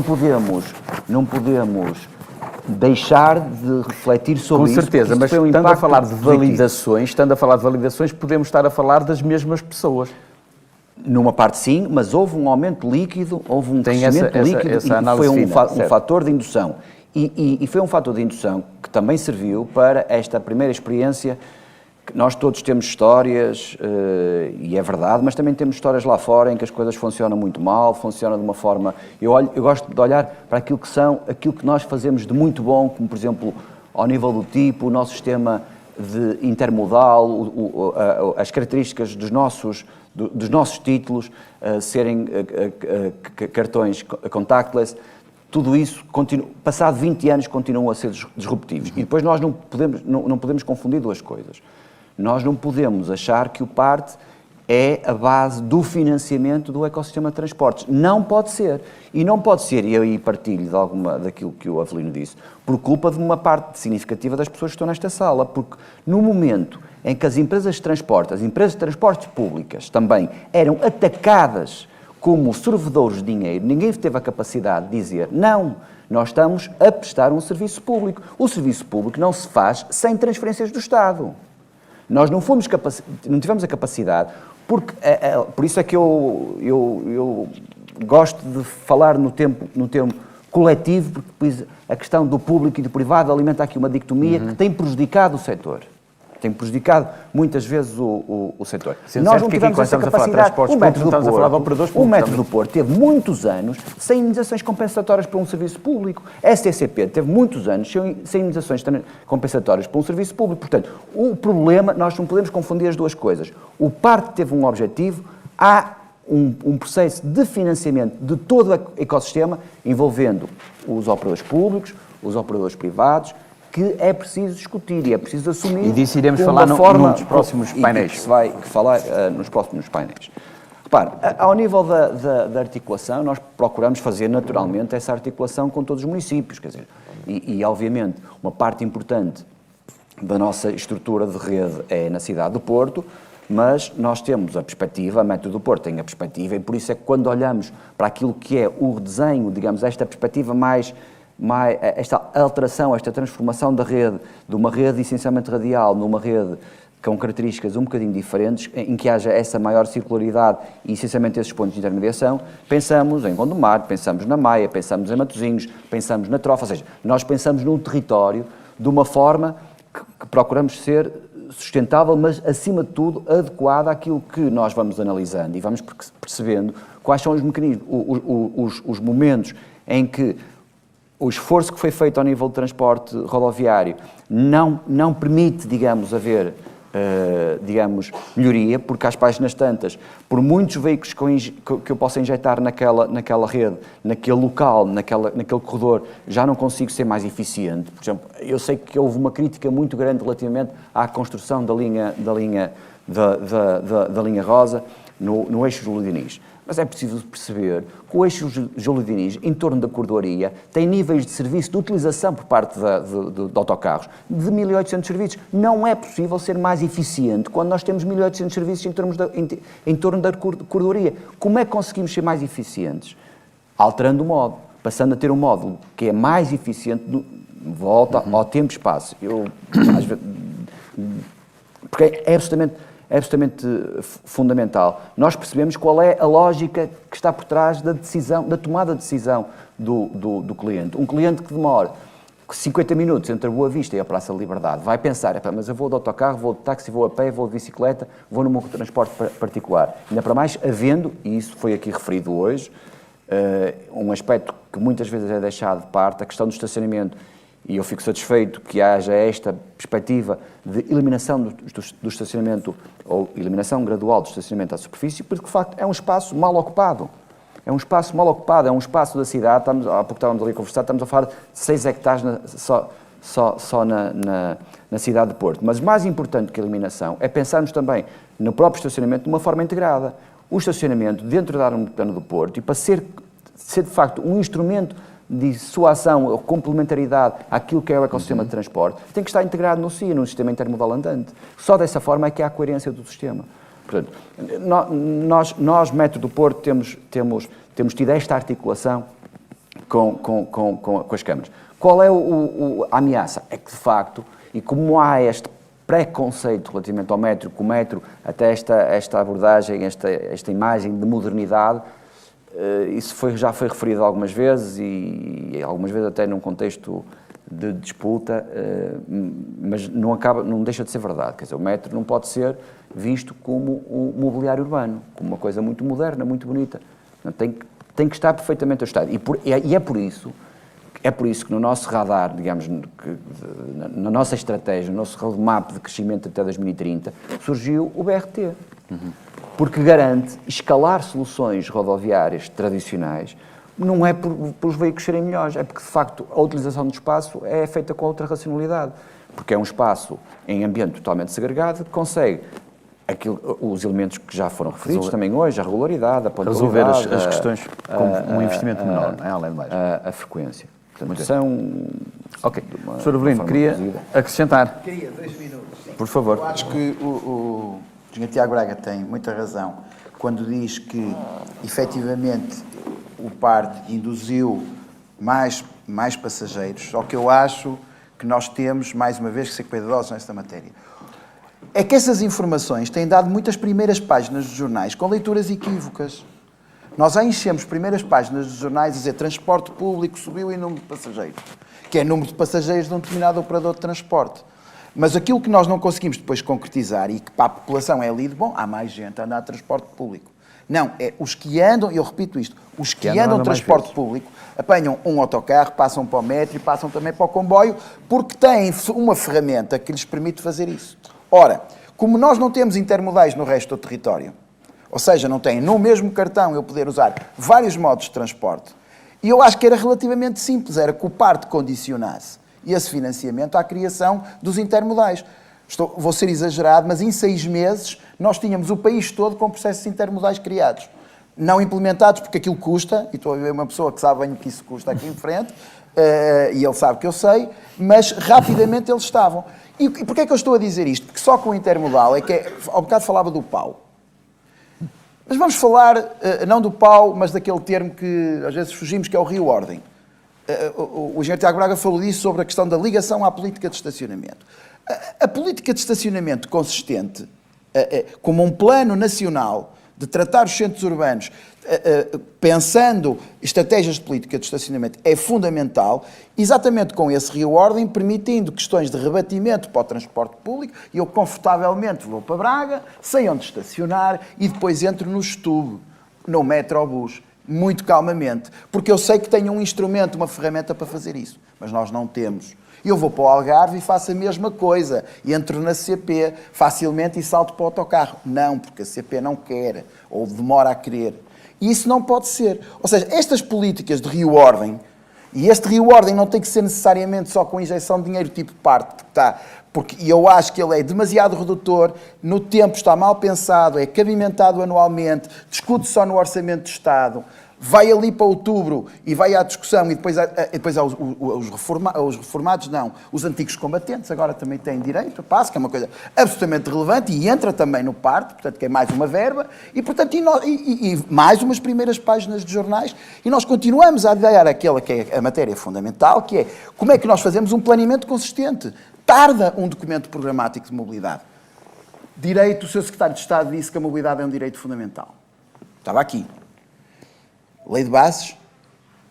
podemos, não podemos deixar de refletir sobre isso. Com certeza, mas estando a falar de validações, podemos estar a falar das mesmas pessoas. Numa parte sim, mas houve um aumento líquido, houve um crescimento líquido e foi um fator de indução. E foi um fator de indução que também serviu para esta primeira experiência, que nós todos temos histórias, e é verdade, mas também temos histórias lá fora em que as coisas funcionam muito mal, funcionam de uma forma... Eu gosto de olhar para aquilo que nós fazemos de muito bom, como por exemplo, ao nível do tipo, o nosso sistema de intermodal, as características dos nossos títulos, serem cartões contactless, tudo isso, passado 20 anos, continuam a ser disruptivos. E depois nós não podemos confundir 2 coisas. Nós não podemos achar que o PARTE é a base do financiamento do ecossistema de transportes. Não pode ser. E não pode ser, e eu aí partilho daquilo que o Avelino disse, por culpa de uma parte significativa das pessoas que estão nesta sala, porque no momento em que as empresas de transportes públicas também eram atacadas como servidores de dinheiro, ninguém teve a capacidade de dizer não, nós estamos a prestar um serviço público. O serviço público não se faz sem transferências do Estado. Nós não tivemos a capacidade, porque, por isso é que eu gosto de falar no termo coletivo, porque depois a questão do público e do privado alimenta aqui uma dicotomia que tem prejudicado o setor. Tem prejudicado muitas vezes o setor. Nós não tivemos essa capacidade. O método do Porto teve muitos anos sem indenizações compensatórias para um serviço público. A STCP teve muitos anos sem indenizações compensatórias para um serviço público. Portanto, o problema, nós não podemos confundir as 2 coisas. O PARTE teve um objetivo, há um processo de financiamento de todo o ecossistema envolvendo os operadores públicos, os operadores privados, que é preciso discutir e é preciso assumir. E disso iremos falar num dos próximos painéis. Que se vai falar nos próximos painéis. Repare, ao nível da articulação, nós procuramos fazer naturalmente essa articulação com todos os municípios, quer dizer, e obviamente uma parte importante da nossa estrutura de rede é na cidade do Porto, mas nós temos a perspectiva, a Método do Porto tem a perspectiva, e por isso é que quando olhamos para aquilo que é o desenho, digamos, esta perspectiva esta alteração, esta transformação da rede, de uma rede essencialmente radial, numa rede com características um bocadinho diferentes, em que haja essa maior circularidade e essencialmente esses pontos de intermediação, pensamos em Gondomar, pensamos na Maia, pensamos em Matosinhos, pensamos na Trofa, ou seja, nós pensamos num território de uma forma que procuramos ser sustentável, mas acima de tudo adequada àquilo que nós vamos analisando e vamos percebendo quais são os mecanismos, os momentos em que o esforço que foi feito ao nível de transporte rodoviário não permite, digamos, haver, melhoria, porque às páginas tantas, por muitos veículos que eu possa injetar naquela rede, naquele local, naquele corredor, já não consigo ser mais eficiente. Por exemplo, eu sei que houve uma crítica muito grande relativamente à construção da linha rosa no eixo Júlio Diniz. Mas é preciso perceber que o eixo Júlio Diniz, em torno da corredoria, tem níveis de serviço de utilização por parte de autocarros de 1.800 serviços. Não é possível ser mais eficiente quando nós temos 1.800 serviços em torno da corredoria. Como é que conseguimos ser mais eficientes? Alterando o módulo, passando a ter um módulo que é mais eficiente, volta ao tempo e espaço. Porque é absolutamente é absolutamente fundamental. Nós percebemos qual é a lógica que está por trás da decisão, da tomada de decisão do cliente. Um cliente que demora 50 minutos entre a Boa Vista e a Praça da Liberdade vai pensar, mas eu vou de autocarro, vou de táxi, vou a pé, vou de bicicleta, vou no meu transporte particular. Ainda para mais, havendo, e isso foi aqui referido hoje, um aspecto que muitas vezes é deixado de parte, a questão do estacionamento, e eu fico satisfeito que haja esta perspectiva de eliminação do estacionamento, ou eliminação gradual do estacionamento à superfície, porque de facto é um espaço mal ocupado. É um espaço mal ocupado, é um espaço da cidade, há pouco estávamos ali a conversar, estamos a falar de 6 hectares só na cidade de Porto. Mas mais importante que a eliminação é pensarmos também no próprio estacionamento de uma forma integrada. O estacionamento dentro da área metropolitana do Porto, e para ser de facto um instrumento de sua ação ou complementaridade àquilo que é o ecossistema de transporte, tem que estar integrado no SIA, num sistema intermodal andante. Só dessa forma é que há coerência do sistema. Portanto, nós Metro do Porto, temos tido esta articulação com as câmaras. Qual é a ameaça? É que, de facto, e como há este preconceito relativamente ao metro, que o metro, até esta abordagem, esta imagem de modernidade, isso já foi referido algumas vezes e algumas vezes até num contexto de disputa, mas não deixa de ser verdade. Quer dizer, o metro não pode ser visto como um mobiliário urbano, como uma coisa muito moderna, muito bonita. Tem que estar perfeitamente ajustado. E é por isso que no nosso radar, digamos, na nossa estratégia, no nosso roadmap de crescimento até 2030, surgiu o BRT. Porque garante escalar soluções rodoviárias tradicionais, não é por os veículos serem melhores, é porque, de facto, a utilização do espaço é feita com outra racionalidade. Porque é um espaço em ambiente totalmente segregado que consegue os elementos que já foram referidos também hoje, a regularidade, a pontualidade... Resolver as questões com um investimento menor, não é? Além de mais. A frequência. Portanto, são... Ok. Sr. Avelino, queria acrescentar. Queria 2 minutos. Por favor. Eu acho que o Engenheiro Tiago Braga tem muita razão quando diz que, efetivamente, o PART induziu mais passageiros, só que eu acho que nós temos, mais uma vez, que ser cuidadosos nesta matéria. É que essas informações têm dado muitas primeiras páginas dos jornais com leituras equívocas. Nós já enchemos primeiras páginas dos jornais a dizer transporte público subiu em número de passageiros, que é número de passageiros de um determinado operador de transporte. Mas aquilo que nós não conseguimos depois concretizar e que para a população é lido, bom, há mais gente a andar de transporte público. Não, é os que andam, eu repito isto, os que andam de transporte público apanham um autocarro, passam para o metro e passam também para o comboio, porque têm uma ferramenta que lhes permite fazer isso. Ora, como nós não temos intermodais no resto do território, ou seja, não têm no mesmo cartão eu poder usar vários modos de transporte, e eu acho que era relativamente simples, era que o PART condicionasse esse financiamento à criação dos intermodais. Vou ser exagerado, mas em 6 meses nós tínhamos o país todo com processos intermodais criados. Não implementados porque aquilo custa, e estou a ver uma pessoa que sabe bem o que isso custa aqui em frente, e ele sabe que eu sei, mas rapidamente eles estavam. E porquê é que eu estou a dizer isto? Porque só com o intermodal é que, ao bocado falava do pau. Mas vamos falar, não do pau, mas daquele termo que às vezes fugimos, que é o reordem. O engenheiro Tiago Braga falou disso sobre a questão da ligação à política de estacionamento. A política de estacionamento consistente, como um plano nacional de tratar os centros urbanos, pensando estratégias de política de estacionamento, é fundamental, exatamente com esse reordem, permitindo questões de rebatimento para o transporte público, e eu confortavelmente vou para Braga, sei onde estacionar, e depois entro no Setúbal, no metrobus, muito calmamente, porque eu sei que tenho um instrumento, uma ferramenta para fazer isso, mas nós não temos. Eu vou para o Algarve e faço a mesma coisa, entro na CP facilmente e salto para o autocarro. Não, porque a CP não quer, ou demora a querer. E isso não pode ser. Ou seja, estas políticas de reordem, e este reordem não tem que ser necessariamente só com injeção de dinheiro tipo parte, porque eu acho que ele é demasiado redutor, no tempo está mal pensado, é cabimentado anualmente, discute só no Orçamento de Estado, vai ali para outubro e vai à discussão e depois há os reformados, não, os antigos combatentes agora também têm direito a passo, que é uma coisa absolutamente relevante e entra também no PART, portanto que é mais uma verba e portanto e mais umas primeiras páginas de jornais e nós continuamos a adiar aquela que é a matéria fundamental, que é como é que nós fazemos um planeamento consistente. Tarda um documento programático de mobilidade. Direito, o Sr. Secretário de Estado disse que a mobilidade é um direito fundamental. Estava aqui. Lei de bases?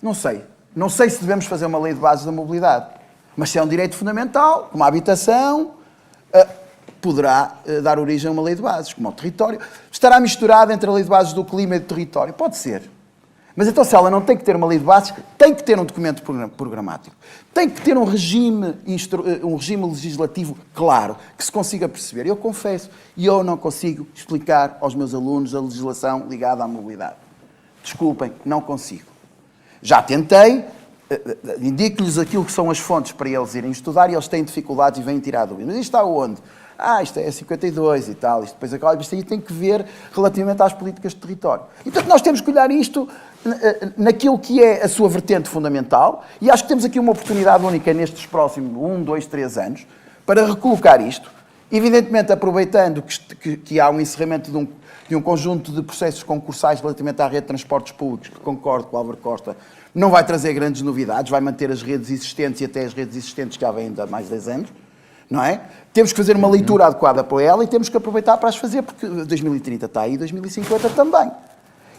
Não sei. Não sei se devemos fazer uma lei de bases da mobilidade. Mas se é um direito fundamental, como a habitação, poderá dar origem a uma lei de bases, como o território. Estará misturada entre a lei de bases do clima e do território? Pode ser. Mas então, se ela não tem que ter uma lei de bases, tem que ter um documento programático. Tem que ter um regime legislativo claro, que se consiga perceber. Eu confesso, eu não consigo explicar aos meus alunos a legislação ligada à mobilidade. Desculpem, não consigo. Já tentei, indico-lhes aquilo que são as fontes para eles irem estudar e eles têm dificuldades e vêm tirar dúvidas. Mas isto está onde? Isto é 52 e tal, isto depois acaba, isto aí tem que ver relativamente às políticas de território. E, portanto, nós temos que olhar isto naquilo que é a sua vertente fundamental e acho que temos aqui uma oportunidade única nestes próximos 1, 2, 3 anos para recolocar isto, evidentemente aproveitando que há um encerramento de um conjunto de processos concursais relativamente à rede de transportes públicos, que concordo com o Álvaro Costa, não vai trazer grandes novidades, vai manter as redes existentes e até as redes existentes que já vêm de há mais de 10 anos. Não é? Temos que fazer uma leitura adequada para ela e temos que aproveitar para as fazer, porque 2030 está aí e 2050 também.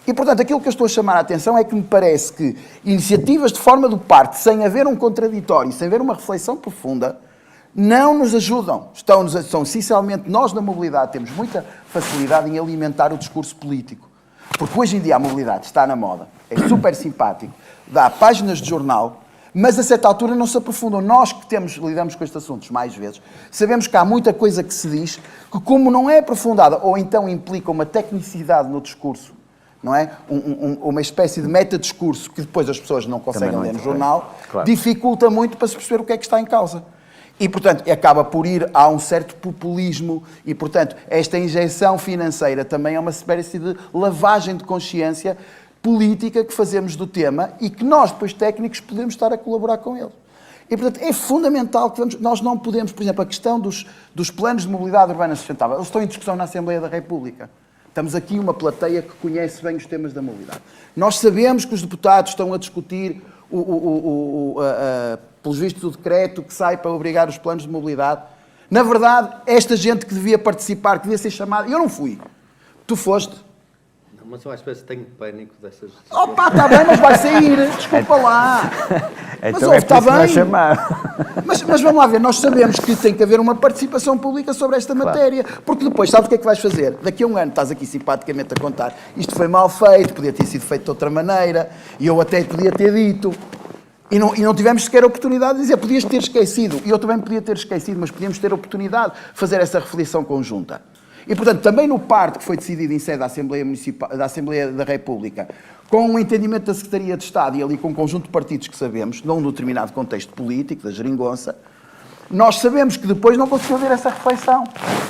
E, portanto, aquilo que eu estou a chamar a atenção é que me parece que iniciativas de forma do parte, sem haver um contraditório, sem haver uma reflexão profunda, não nos ajudam. São essencialmente, nós na mobilidade temos muita facilidade em alimentar o discurso político. Porque hoje em dia a mobilidade está na moda, é super simpático, dá páginas de jornal, mas a certa altura não se aprofundam. Nós que lidamos com estes assuntos mais vezes, sabemos que há muita coisa que se diz que, como não é aprofundada, ou então implica uma tecnicidade no discurso, não é? Uma espécie de meta-discurso que depois as pessoas não conseguem ler no jornal, claro, dificulta muito para se perceber o que é que está em causa. E, portanto, acaba por ir a um certo populismo e, portanto, esta injeção financeira também é uma espécie de lavagem de consciência política que fazemos do tema e que nós, depois técnicos, podemos estar a colaborar com eles. E, portanto, é fundamental que nós não podemos, por exemplo, a questão dos planos de mobilidade urbana sustentável, eles estão em discussão na Assembleia da República. Estamos aqui uma plateia que conhece bem os temas da mobilidade. Nós sabemos que os deputados estão a discutir, pelos vistos, o decreto que sai para obrigar os planos de mobilidade. Na verdade, esta gente que devia participar, que devia ser chamada, eu não fui. Tu foste. Mas eu às vezes tenho pânico dessas... Opa, está bem, mas vai sair, desculpa lá. Então mas, está bem. Chamar. Mas vamos lá ver, nós sabemos que tem que haver uma participação pública sobre esta matéria, porque depois, sabes o que é que vais fazer? Daqui a um ano estás aqui simpaticamente a contar, isto foi mal feito, podia ter sido feito de outra maneira, e eu até podia ter dito, e não tivemos sequer a oportunidade de dizer, podias ter esquecido, e eu também podia ter esquecido, mas podíamos ter a oportunidade de fazer essa reflexão conjunta. E, portanto, também no parte que foi decidido em sede da Assembleia da República, com um entendimento da Secretaria de Estado e ali com um conjunto de partidos que sabemos, num determinado contexto político, da geringonça, nós sabemos que depois não conseguiu haver essa reflexão.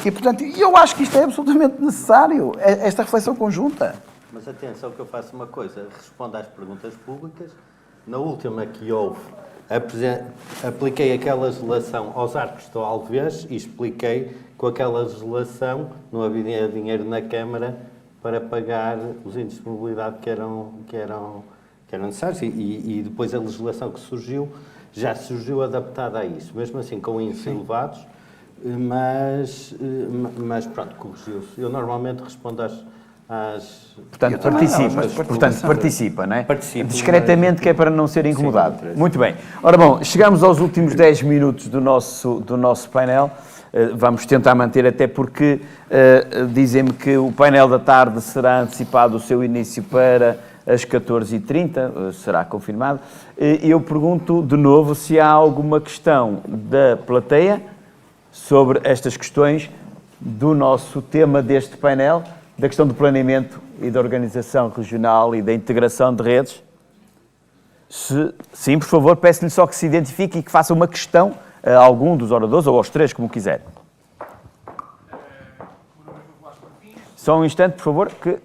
E, portanto, eu acho que isto é absolutamente necessário, esta reflexão conjunta. Mas atenção que eu faço uma coisa, respondo às perguntas públicas. Na última que houve, apliquei aquela legislação aos arcos do Alvés e expliquei com aquela legislação não havia dinheiro na Câmara para pagar os índices de mobilidade que eram necessários e depois a legislação que surgiu já surgiu adaptada a isso, mesmo assim com índices elevados, mas pronto, corrigiu-se. Eu normalmente respondo às Portanto, participa, não é? Participo. Discretamente, que é para não ser incomodado. Sim, muito bem. Ora bom, chegamos aos últimos 10 minutos do nosso painel. Vamos tentar manter, até porque dizem-me que o painel da tarde será antecipado o seu início para as 14h30, será confirmado. Eu pergunto de novo se há alguma questão da plateia sobre estas questões do nosso tema deste painel, da questão do planeamento e da organização regional e da integração de redes. Sim, por favor, peço-lhe só que se identifique e que faça uma questão a algum dos oradores, ou aos três, como quiser. Só um instante, por favor, que...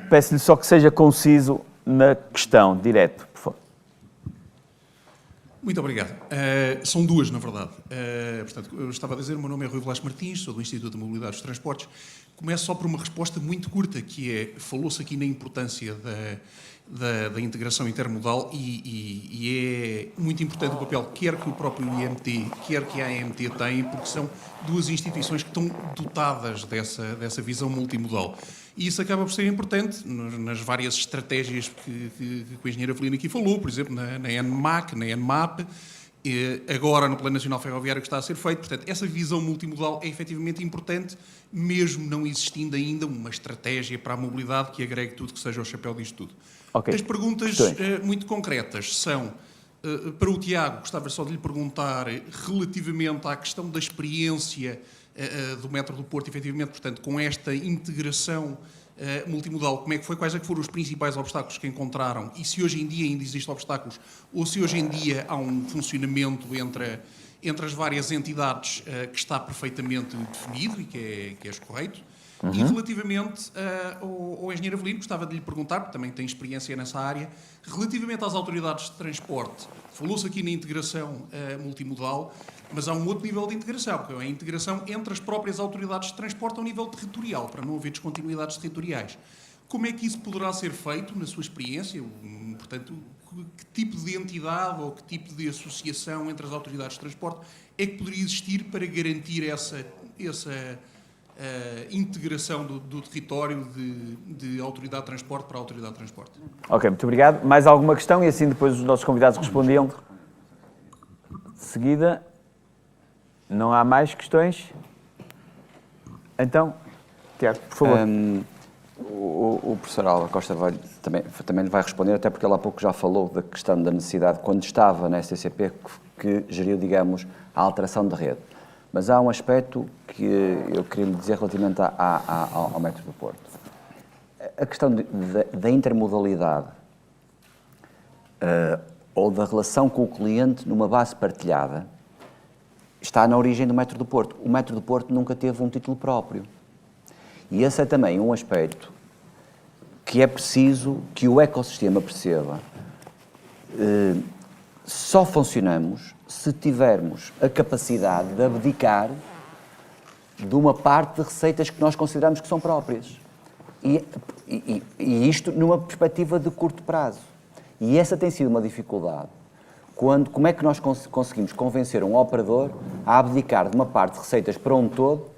Peço-lhe só que seja conciso na questão, direto, por favor. Muito obrigado. São duas, na verdade. Portanto, eu estava a dizer, o meu nome é Rui Velasco Martins, sou do Instituto de Mobilidade dos Transportes. Começo só por uma resposta muito curta, que é, falou-se aqui na importância da integração intermodal e é muito importante o papel quer que o próprio IMT, quer que a AMT têm, porque são duas instituições que estão dotadas dessa visão multimodal. E isso acaba por ser importante nas várias estratégias que o engenheiro Avelino aqui falou, por exemplo, na NMAC, na NMAP, agora no Plano Nacional Ferroviário que está a ser feito. Portanto, essa visão multimodal é efetivamente importante, mesmo não existindo ainda uma estratégia para a mobilidade que agregue tudo, que seja o chapéu disto tudo. Ok. As perguntas muito concretas são, para o Tiago, gostava só de lhe perguntar relativamente à questão da experiência do Metro do Porto, efetivamente, portanto, com esta integração multimodal, como é que foi, quais é que foram os principais obstáculos que encontraram e se hoje em dia ainda existem obstáculos ou se hoje em dia há um funcionamento entre as várias entidades que está perfeitamente definido e que é correto. E relativamente ao engenheiro Avelino, gostava de lhe perguntar, porque também tem experiência nessa área, relativamente às autoridades de transporte, falou-se aqui na integração multimodal, mas há um outro nível de integração, que é a integração entre as próprias autoridades de transporte ao nível territorial, para não haver descontinuidades territoriais. Como é que isso poderá ser feito, na sua experiência? Portanto, que tipo de entidade ou que tipo de associação entre as autoridades de transporte é que poderia existir para garantir essa integração do território de autoridade de transporte para a autoridade de transporte? Ok, muito obrigado. Mais alguma questão? E assim depois os nossos convidados respondiam. De seguida, não há mais questões? Então, Tiago, por favor. O professor Álvaro Costa também lhe vai responder, até porque ele há pouco já falou da questão da necessidade, quando estava na STCP, que geriu, digamos, a alteração da rede. Mas há um aspecto que eu queria lhe dizer relativamente ao Metro do Porto. A questão da intermodalidade ou da relação com o cliente numa base partilhada está na origem do Metro do Porto. O Metro do Porto nunca teve um título próprio. E esse é também um aspecto que é preciso que o ecossistema perceba. Só funcionamos se tivermos a capacidade de abdicar de uma parte de receitas que nós consideramos que são próprias. E isto numa perspectiva de curto prazo. E essa tem sido uma dificuldade. Como é que nós conseguimos convencer um operador a abdicar de uma parte de receitas para um todo,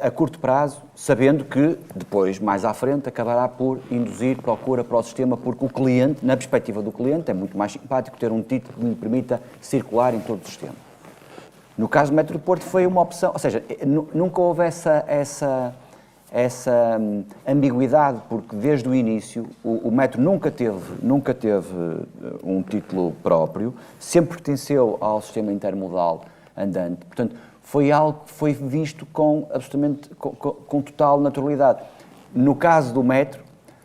a curto prazo, sabendo que depois, mais à frente, acabará por induzir procura para o sistema, porque o cliente, na perspectiva do cliente, é muito mais simpático ter um título que lhe permita circular em todo o sistema. No caso do Metro do Porto foi uma opção, ou seja, nunca houve essa ambiguidade, porque desde o início o Metro nunca teve um título próprio, sempre pertenceu ao sistema intermodal andante. Portanto, foi algo que foi visto com total naturalidade. No caso do Metro,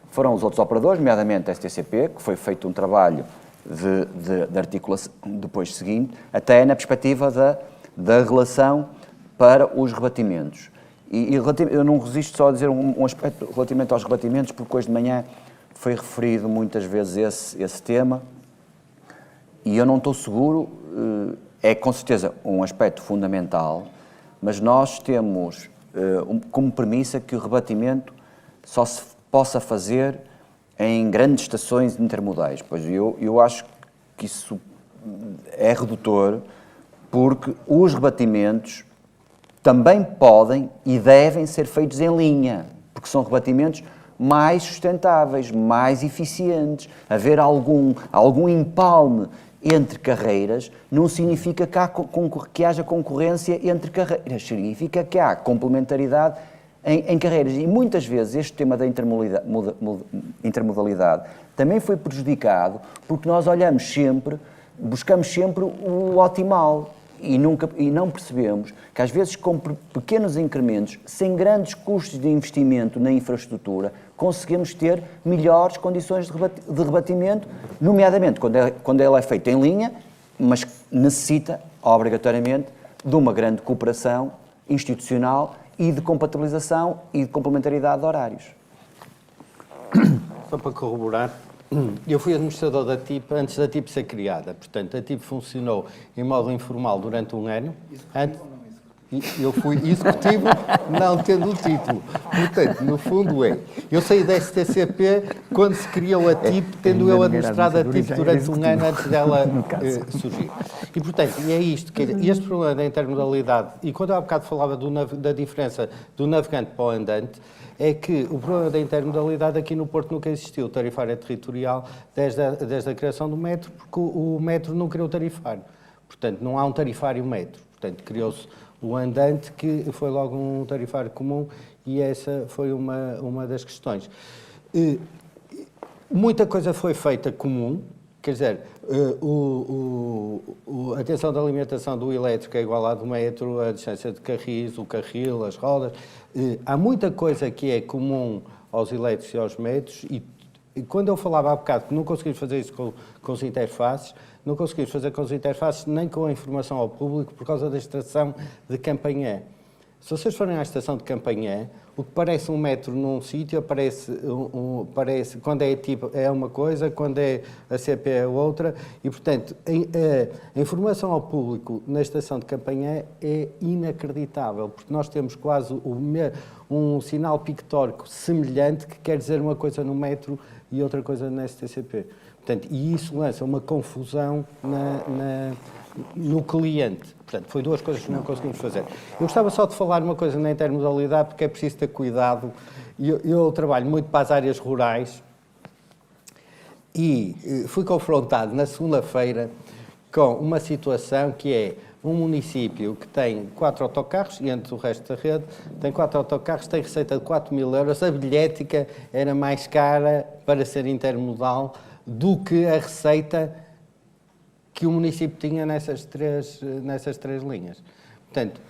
foram os outros operadores, nomeadamente a STCP, que foi feito um trabalho de articulação depois seguinte, até na perspectiva da relação para os rebatimentos. E eu não resisto só a dizer um aspecto relativamente aos rebatimentos, porque hoje de manhã foi referido muitas vezes esse tema, e eu não estou seguro. É com certeza um aspecto fundamental, mas nós temos como premissa que o rebatimento só se possa fazer em grandes estações intermodais. Pois eu acho que isso é redutor, porque os rebatimentos também podem e devem ser feitos em linha, porque são rebatimentos mais sustentáveis, mais eficientes. Haver algum empalme entre carreiras não significa que haja concorrência entre carreiras, significa que há complementaridade em carreiras. E muitas vezes este tema da intermodalidade também foi prejudicado porque nós buscamos sempre o optimal e não percebemos que às vezes com pequenos incrementos, sem grandes custos de investimento na infraestrutura, conseguimos ter melhores condições de rebatimento, nomeadamente quando ele é feito em linha, mas necessita, obrigatoriamente, de uma grande cooperação institucional e de compatibilização e de complementaridade de horários. Só para corroborar, eu fui administrador da TIP antes da TIP ser criada. Portanto, a TIP funcionou em modo informal durante um ano. Eu fui executivo não tendo o título. Portanto, no fundo eu saí da STCP quando se criou a TIP, tendo eu administrado a TIP durante um ano antes dela surgir. E, portanto, é isto, que este problema da intermodalidade, e quando eu há bocado falava da diferença do navegante para o andante, é que o problema da intermodalidade aqui no Porto nunca existiu. O tarifário é territorial desde a criação do metro, porque o metro não criou tarifário. Portanto, não há um tarifário metro. Portanto, criou-se o andante, que foi logo um tarifário comum, e essa foi uma das questões. Muita coisa foi feita comum, quer dizer, a tensão da alimentação do elétrico é igual à do metro, a distância de carris, o carril, as rodas. Há muita coisa que é comum aos elétricos e aos metros, e quando eu falava há bocado que não conseguimos fazer isso com as interfaces, não conseguimos fazer com as interfaces nem com a informação ao público por causa da estação de Campanhã. Se vocês forem à estação de Campanhã, o que parece um metro num sítio, parece quando é tipo é uma coisa, quando é a CP é outra, e portanto a informação ao público na estação de Campanhã é inacreditável, porque nós temos quase um sinal pictórico semelhante que quer dizer uma coisa no metro e outra coisa na STCP. Portanto, e isso lança uma confusão no cliente. Portanto, foi duas coisas que não conseguimos fazer. Eu gostava só de falar uma coisa na intermodalidade, porque é preciso ter cuidado. Eu trabalho muito para as áreas rurais e fui confrontado na segunda-feira com uma situação que é um município que tem 4 autocarros, e entre o resto da rede, tem 4 autocarros, tem receita de 4.000 euros. A bilhética era mais cara para ser intermodal do que a receita que o município tinha nessas três linhas. Portanto,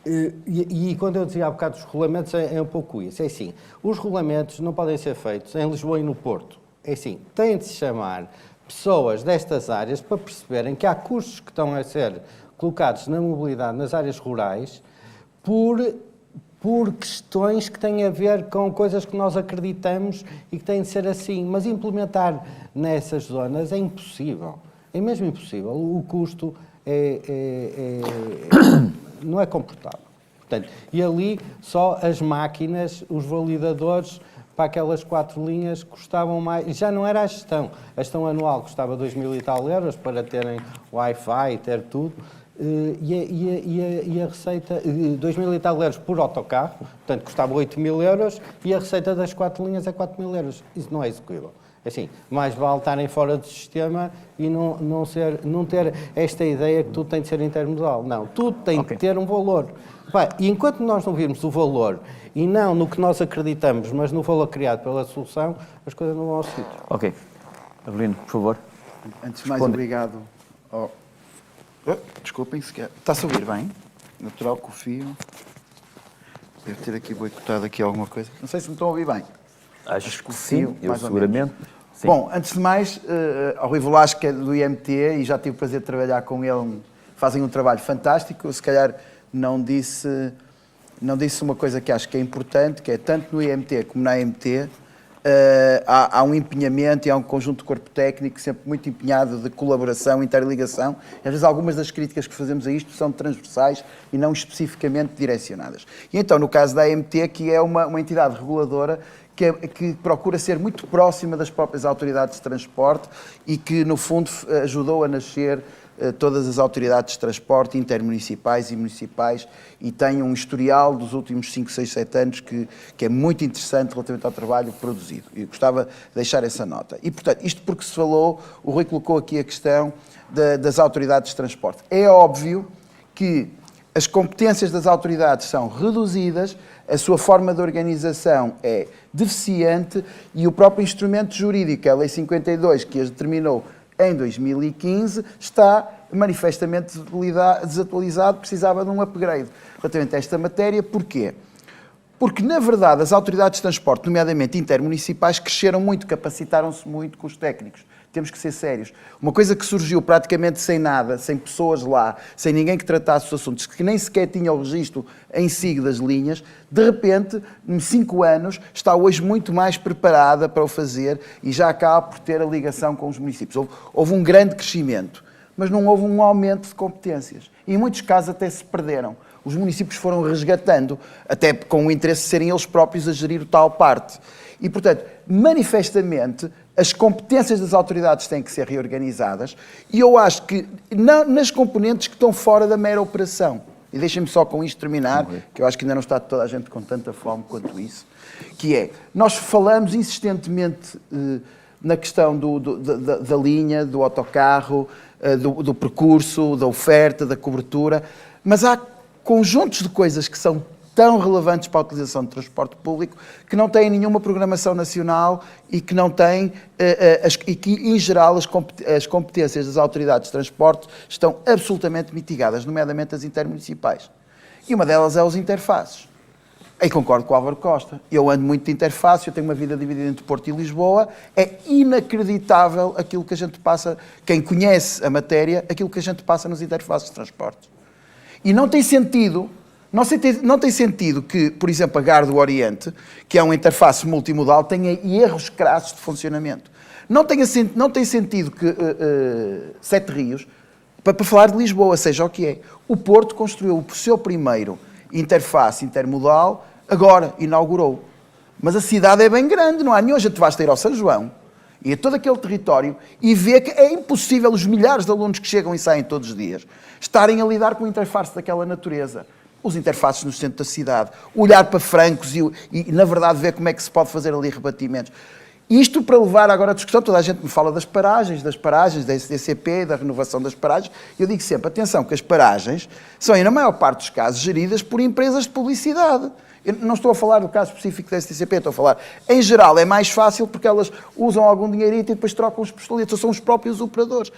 e quando eu dizia há bocado os regulamentos, é um pouco isso. É assim, os regulamentos não podem ser feitos em Lisboa e no Porto. É assim, tem de se chamar pessoas destas áreas para perceberem que há custos que estão a ser colocados na mobilidade nas áreas rurais por questões que têm a ver com coisas que nós acreditamos e que têm de ser assim. Mas implementar nessas zonas é impossível. É mesmo impossível. O custo não é comportável. Portanto, e ali só as máquinas, os validadores para aquelas 4 linhas custavam mais. Já não era a gestão. A gestão anual custava 2.000 e tal euros para terem Wi-Fi e ter tudo. E a receita, 2.000 e tal euros por autocarro, portanto custava 8.000 euros, e a receita das 4 linhas é 4.000 euros. Isso não é execuível. Assim, mais vale estarem fora do sistema e não ter esta ideia que tudo tem de ser intermodal. Não, tudo tem de ter um valor. E enquanto nós não virmos o valor, e não no que nós acreditamos, mas no valor criado pela solução, as coisas não vão ao sítio. Ok. Avelino, por favor. Antes de mais, obrigado. Desculpem, está-se a ouvir bem? Natural, com o fio. Devo ter aqui boicotado aqui alguma coisa. Não sei se me estão a ouvir bem. Acho que sim, eu seguramente. Sim. Bom, antes de mais, ao Rui Velasco, que é do IMT, e já tive o prazer de trabalhar com ele, fazem um trabalho fantástico. Se calhar não disse uma coisa que acho que é importante, que é tanto no IMT como na AMT, há um empenhamento e há um conjunto de corpo técnico sempre muito empenhado de colaboração, interligação. E às vezes algumas das críticas que fazemos a isto são transversais e não especificamente direcionadas. E então, no caso da AMT, que é uma entidade reguladora que procura ser muito próxima das próprias autoridades de transporte e que, no fundo, ajudou a nascer todas as autoridades de transporte intermunicipais e municipais, e tem um historial dos últimos 5, 6, 7 anos que é muito interessante relativamente ao trabalho produzido. E gostava de deixar essa nota. E, portanto, isto porque se falou, o Rui colocou aqui a questão das autoridades de transporte. É óbvio que as competências das autoridades são reduzidas, a sua forma de organização é deficiente e o próprio instrumento jurídico, a Lei 52, que as determinou em 2015, está manifestamente desatualizado, precisava de um upgrade relativamente a esta matéria. Porquê? Porque, na verdade, as autoridades de transporte, nomeadamente intermunicipais, cresceram muito, capacitaram-se muito com os técnicos. Temos que ser sérios. Uma coisa que surgiu praticamente sem nada, sem pessoas lá, sem ninguém que tratasse os assuntos, que nem sequer tinha o registro em si das linhas, de repente, em 5 anos, está hoje muito mais preparada para o fazer e já acaba por ter a ligação com os municípios. Houve um grande crescimento, mas não houve um aumento de competências. E em muitos casos até se perderam. os municípios foram resgatando, até com o interesse de serem eles próprios a gerir o tal parte. E, portanto, manifestamente, as competências das autoridades têm que ser reorganizadas e eu acho que nas componentes que estão fora da mera operação. E deixem-me só com isto terminar, que eu acho que ainda não está toda a gente com tanta fome quanto isso, que é, nós falamos insistentemente na questão da linha, do autocarro, do percurso, da oferta, da cobertura, mas há conjuntos de coisas que são tão relevantes para a utilização de transporte público que não têm nenhuma programação nacional e que não têm, e que, em geral, as competências das autoridades de transporte estão absolutamente mitigadas, nomeadamente as intermunicipais. E uma delas é os interfaces. Aí concordo com o Álvaro Costa. Eu ando muito de interface, eu tenho uma vida dividida entre Porto e Lisboa. É inacreditável aquilo que a gente passa, quem conhece a matéria, aquilo que a gente passa nos interfaces de transporte. E não tem sentido, não tem sentido que, por exemplo, a Gare do Oriente, que é uma interface multimodal, tenha erros crassos de funcionamento. Não tem sentido que Sete Rios, para falar de Lisboa, seja o que é, o Porto construiu o seu primeiro interface intermodal, agora inaugurou. Mas a cidade é bem grande, não há nenhum. A gente basta ir ao São João e a todo aquele território e ver que é impossível os milhares de alunos que chegam e saem todos os dias estarem a lidar com interface daquela natureza. Os interfaces no centro da cidade, olhar para francos e na verdade, ver como é que se pode fazer ali rebatimentos. Isto para levar agora a discussão, toda a gente me fala das paragens, da STCP, da renovação das paragens. Eu digo sempre, atenção, que as paragens são, na maior parte dos casos, geridas por empresas de publicidade. Eu não estou a falar do caso específico da STCP, estou a falar, em geral, é mais fácil porque elas usam algum dinheirito e depois trocam os postaletos, são os próprios operadores.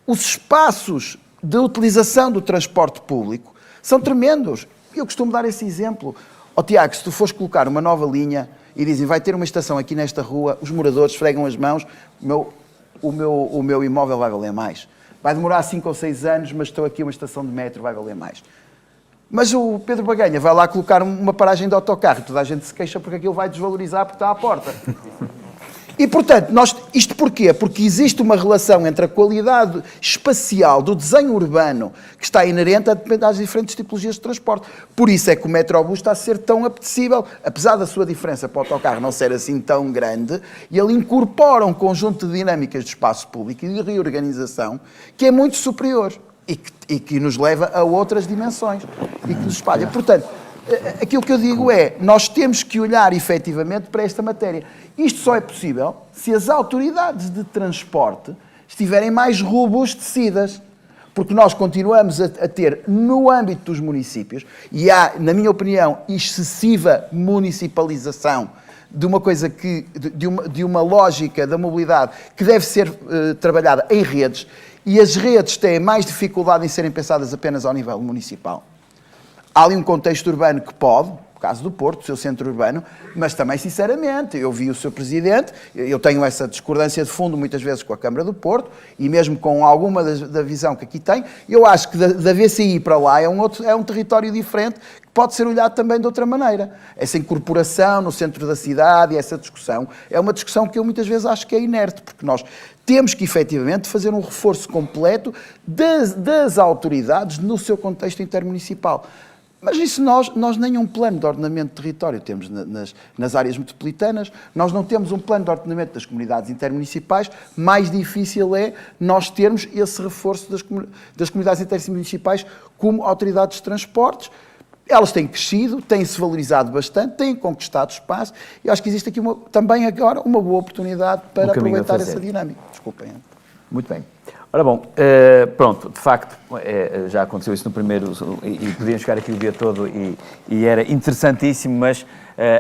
Os espaços de utilização do transporte público são tremendos. Eu costumo dar esse exemplo. Tiago, se tu fores colocar uma nova linha e dizem, vai ter uma estação aqui nesta rua, os moradores esfregam as mãos, o meu imóvel vai valer mais. Vai demorar 5 ou 6 anos, mas estou aqui uma estação de metro, vai valer mais. Mas o Pedro Baganha vai lá colocar uma paragem de autocarro e toda a gente se queixa porque aquilo vai desvalorizar porque está à porta. E, portanto, isto porquê? Porque existe uma relação entre a qualidade espacial do desenho urbano que está inerente às diferentes tipologias de transporte. Por isso é que o metrobus está a ser tão apetecível, apesar da sua diferença para o autocarro não ser assim tão grande, e ele incorpora um conjunto de dinâmicas de espaço público e de reorganização que é muito superior e que nos leva a outras dimensões e que nos espalha. Portanto, aquilo que eu digo é, nós temos que olhar efetivamente para esta matéria. Isto só é possível se as autoridades de transporte estiverem mais robustecidas, porque nós continuamos a ter, no âmbito dos municípios, e há, na minha opinião, excessiva municipalização de uma coisa de uma lógica da mobilidade que deve ser trabalhada em redes, e as redes têm mais dificuldade em serem pensadas apenas ao nível municipal. Há ali um contexto urbano que pode, no caso do Porto, o seu centro urbano, mas também, sinceramente, eu vi o seu Presidente, eu tenho essa discordância de fundo muitas vezes com a Câmara do Porto, e mesmo com alguma da visão que aqui tem, eu acho que da VCI para lá é um território diferente, que pode ser olhado também de outra maneira. Essa incorporação no centro da cidade, essa discussão, é uma discussão que eu muitas vezes acho que é inerte, porque nós temos que, efetivamente, fazer um reforço completo das autoridades no seu contexto intermunicipal. Mas isso nós nem um plano de ordenamento de território temos nas áreas metropolitanas, nós não temos um plano de ordenamento das comunidades intermunicipais, mais difícil é nós termos esse reforço das comunidades intermunicipais como autoridades de transportes. Elas têm crescido, têm-se valorizado bastante, têm conquistado espaço e acho que existe aqui também agora uma boa oportunidade para aproveitar essa dinâmica. Desculpem. Muito bem. Ora bom, pronto, de facto, já aconteceu isso no primeiro, e podíamos ficar aqui o dia todo e era interessantíssimo, mas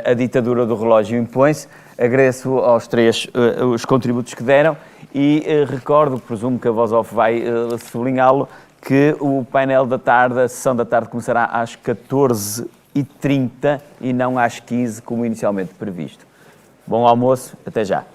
a ditadura do relógio impõe-se. Agradeço aos três os contributos que deram e recordo, presumo que a Voz Off vai sublinhá-lo, que o painel da tarde, a sessão da tarde começará às 14h30 e não às 15h, como inicialmente previsto. Bom almoço, até já.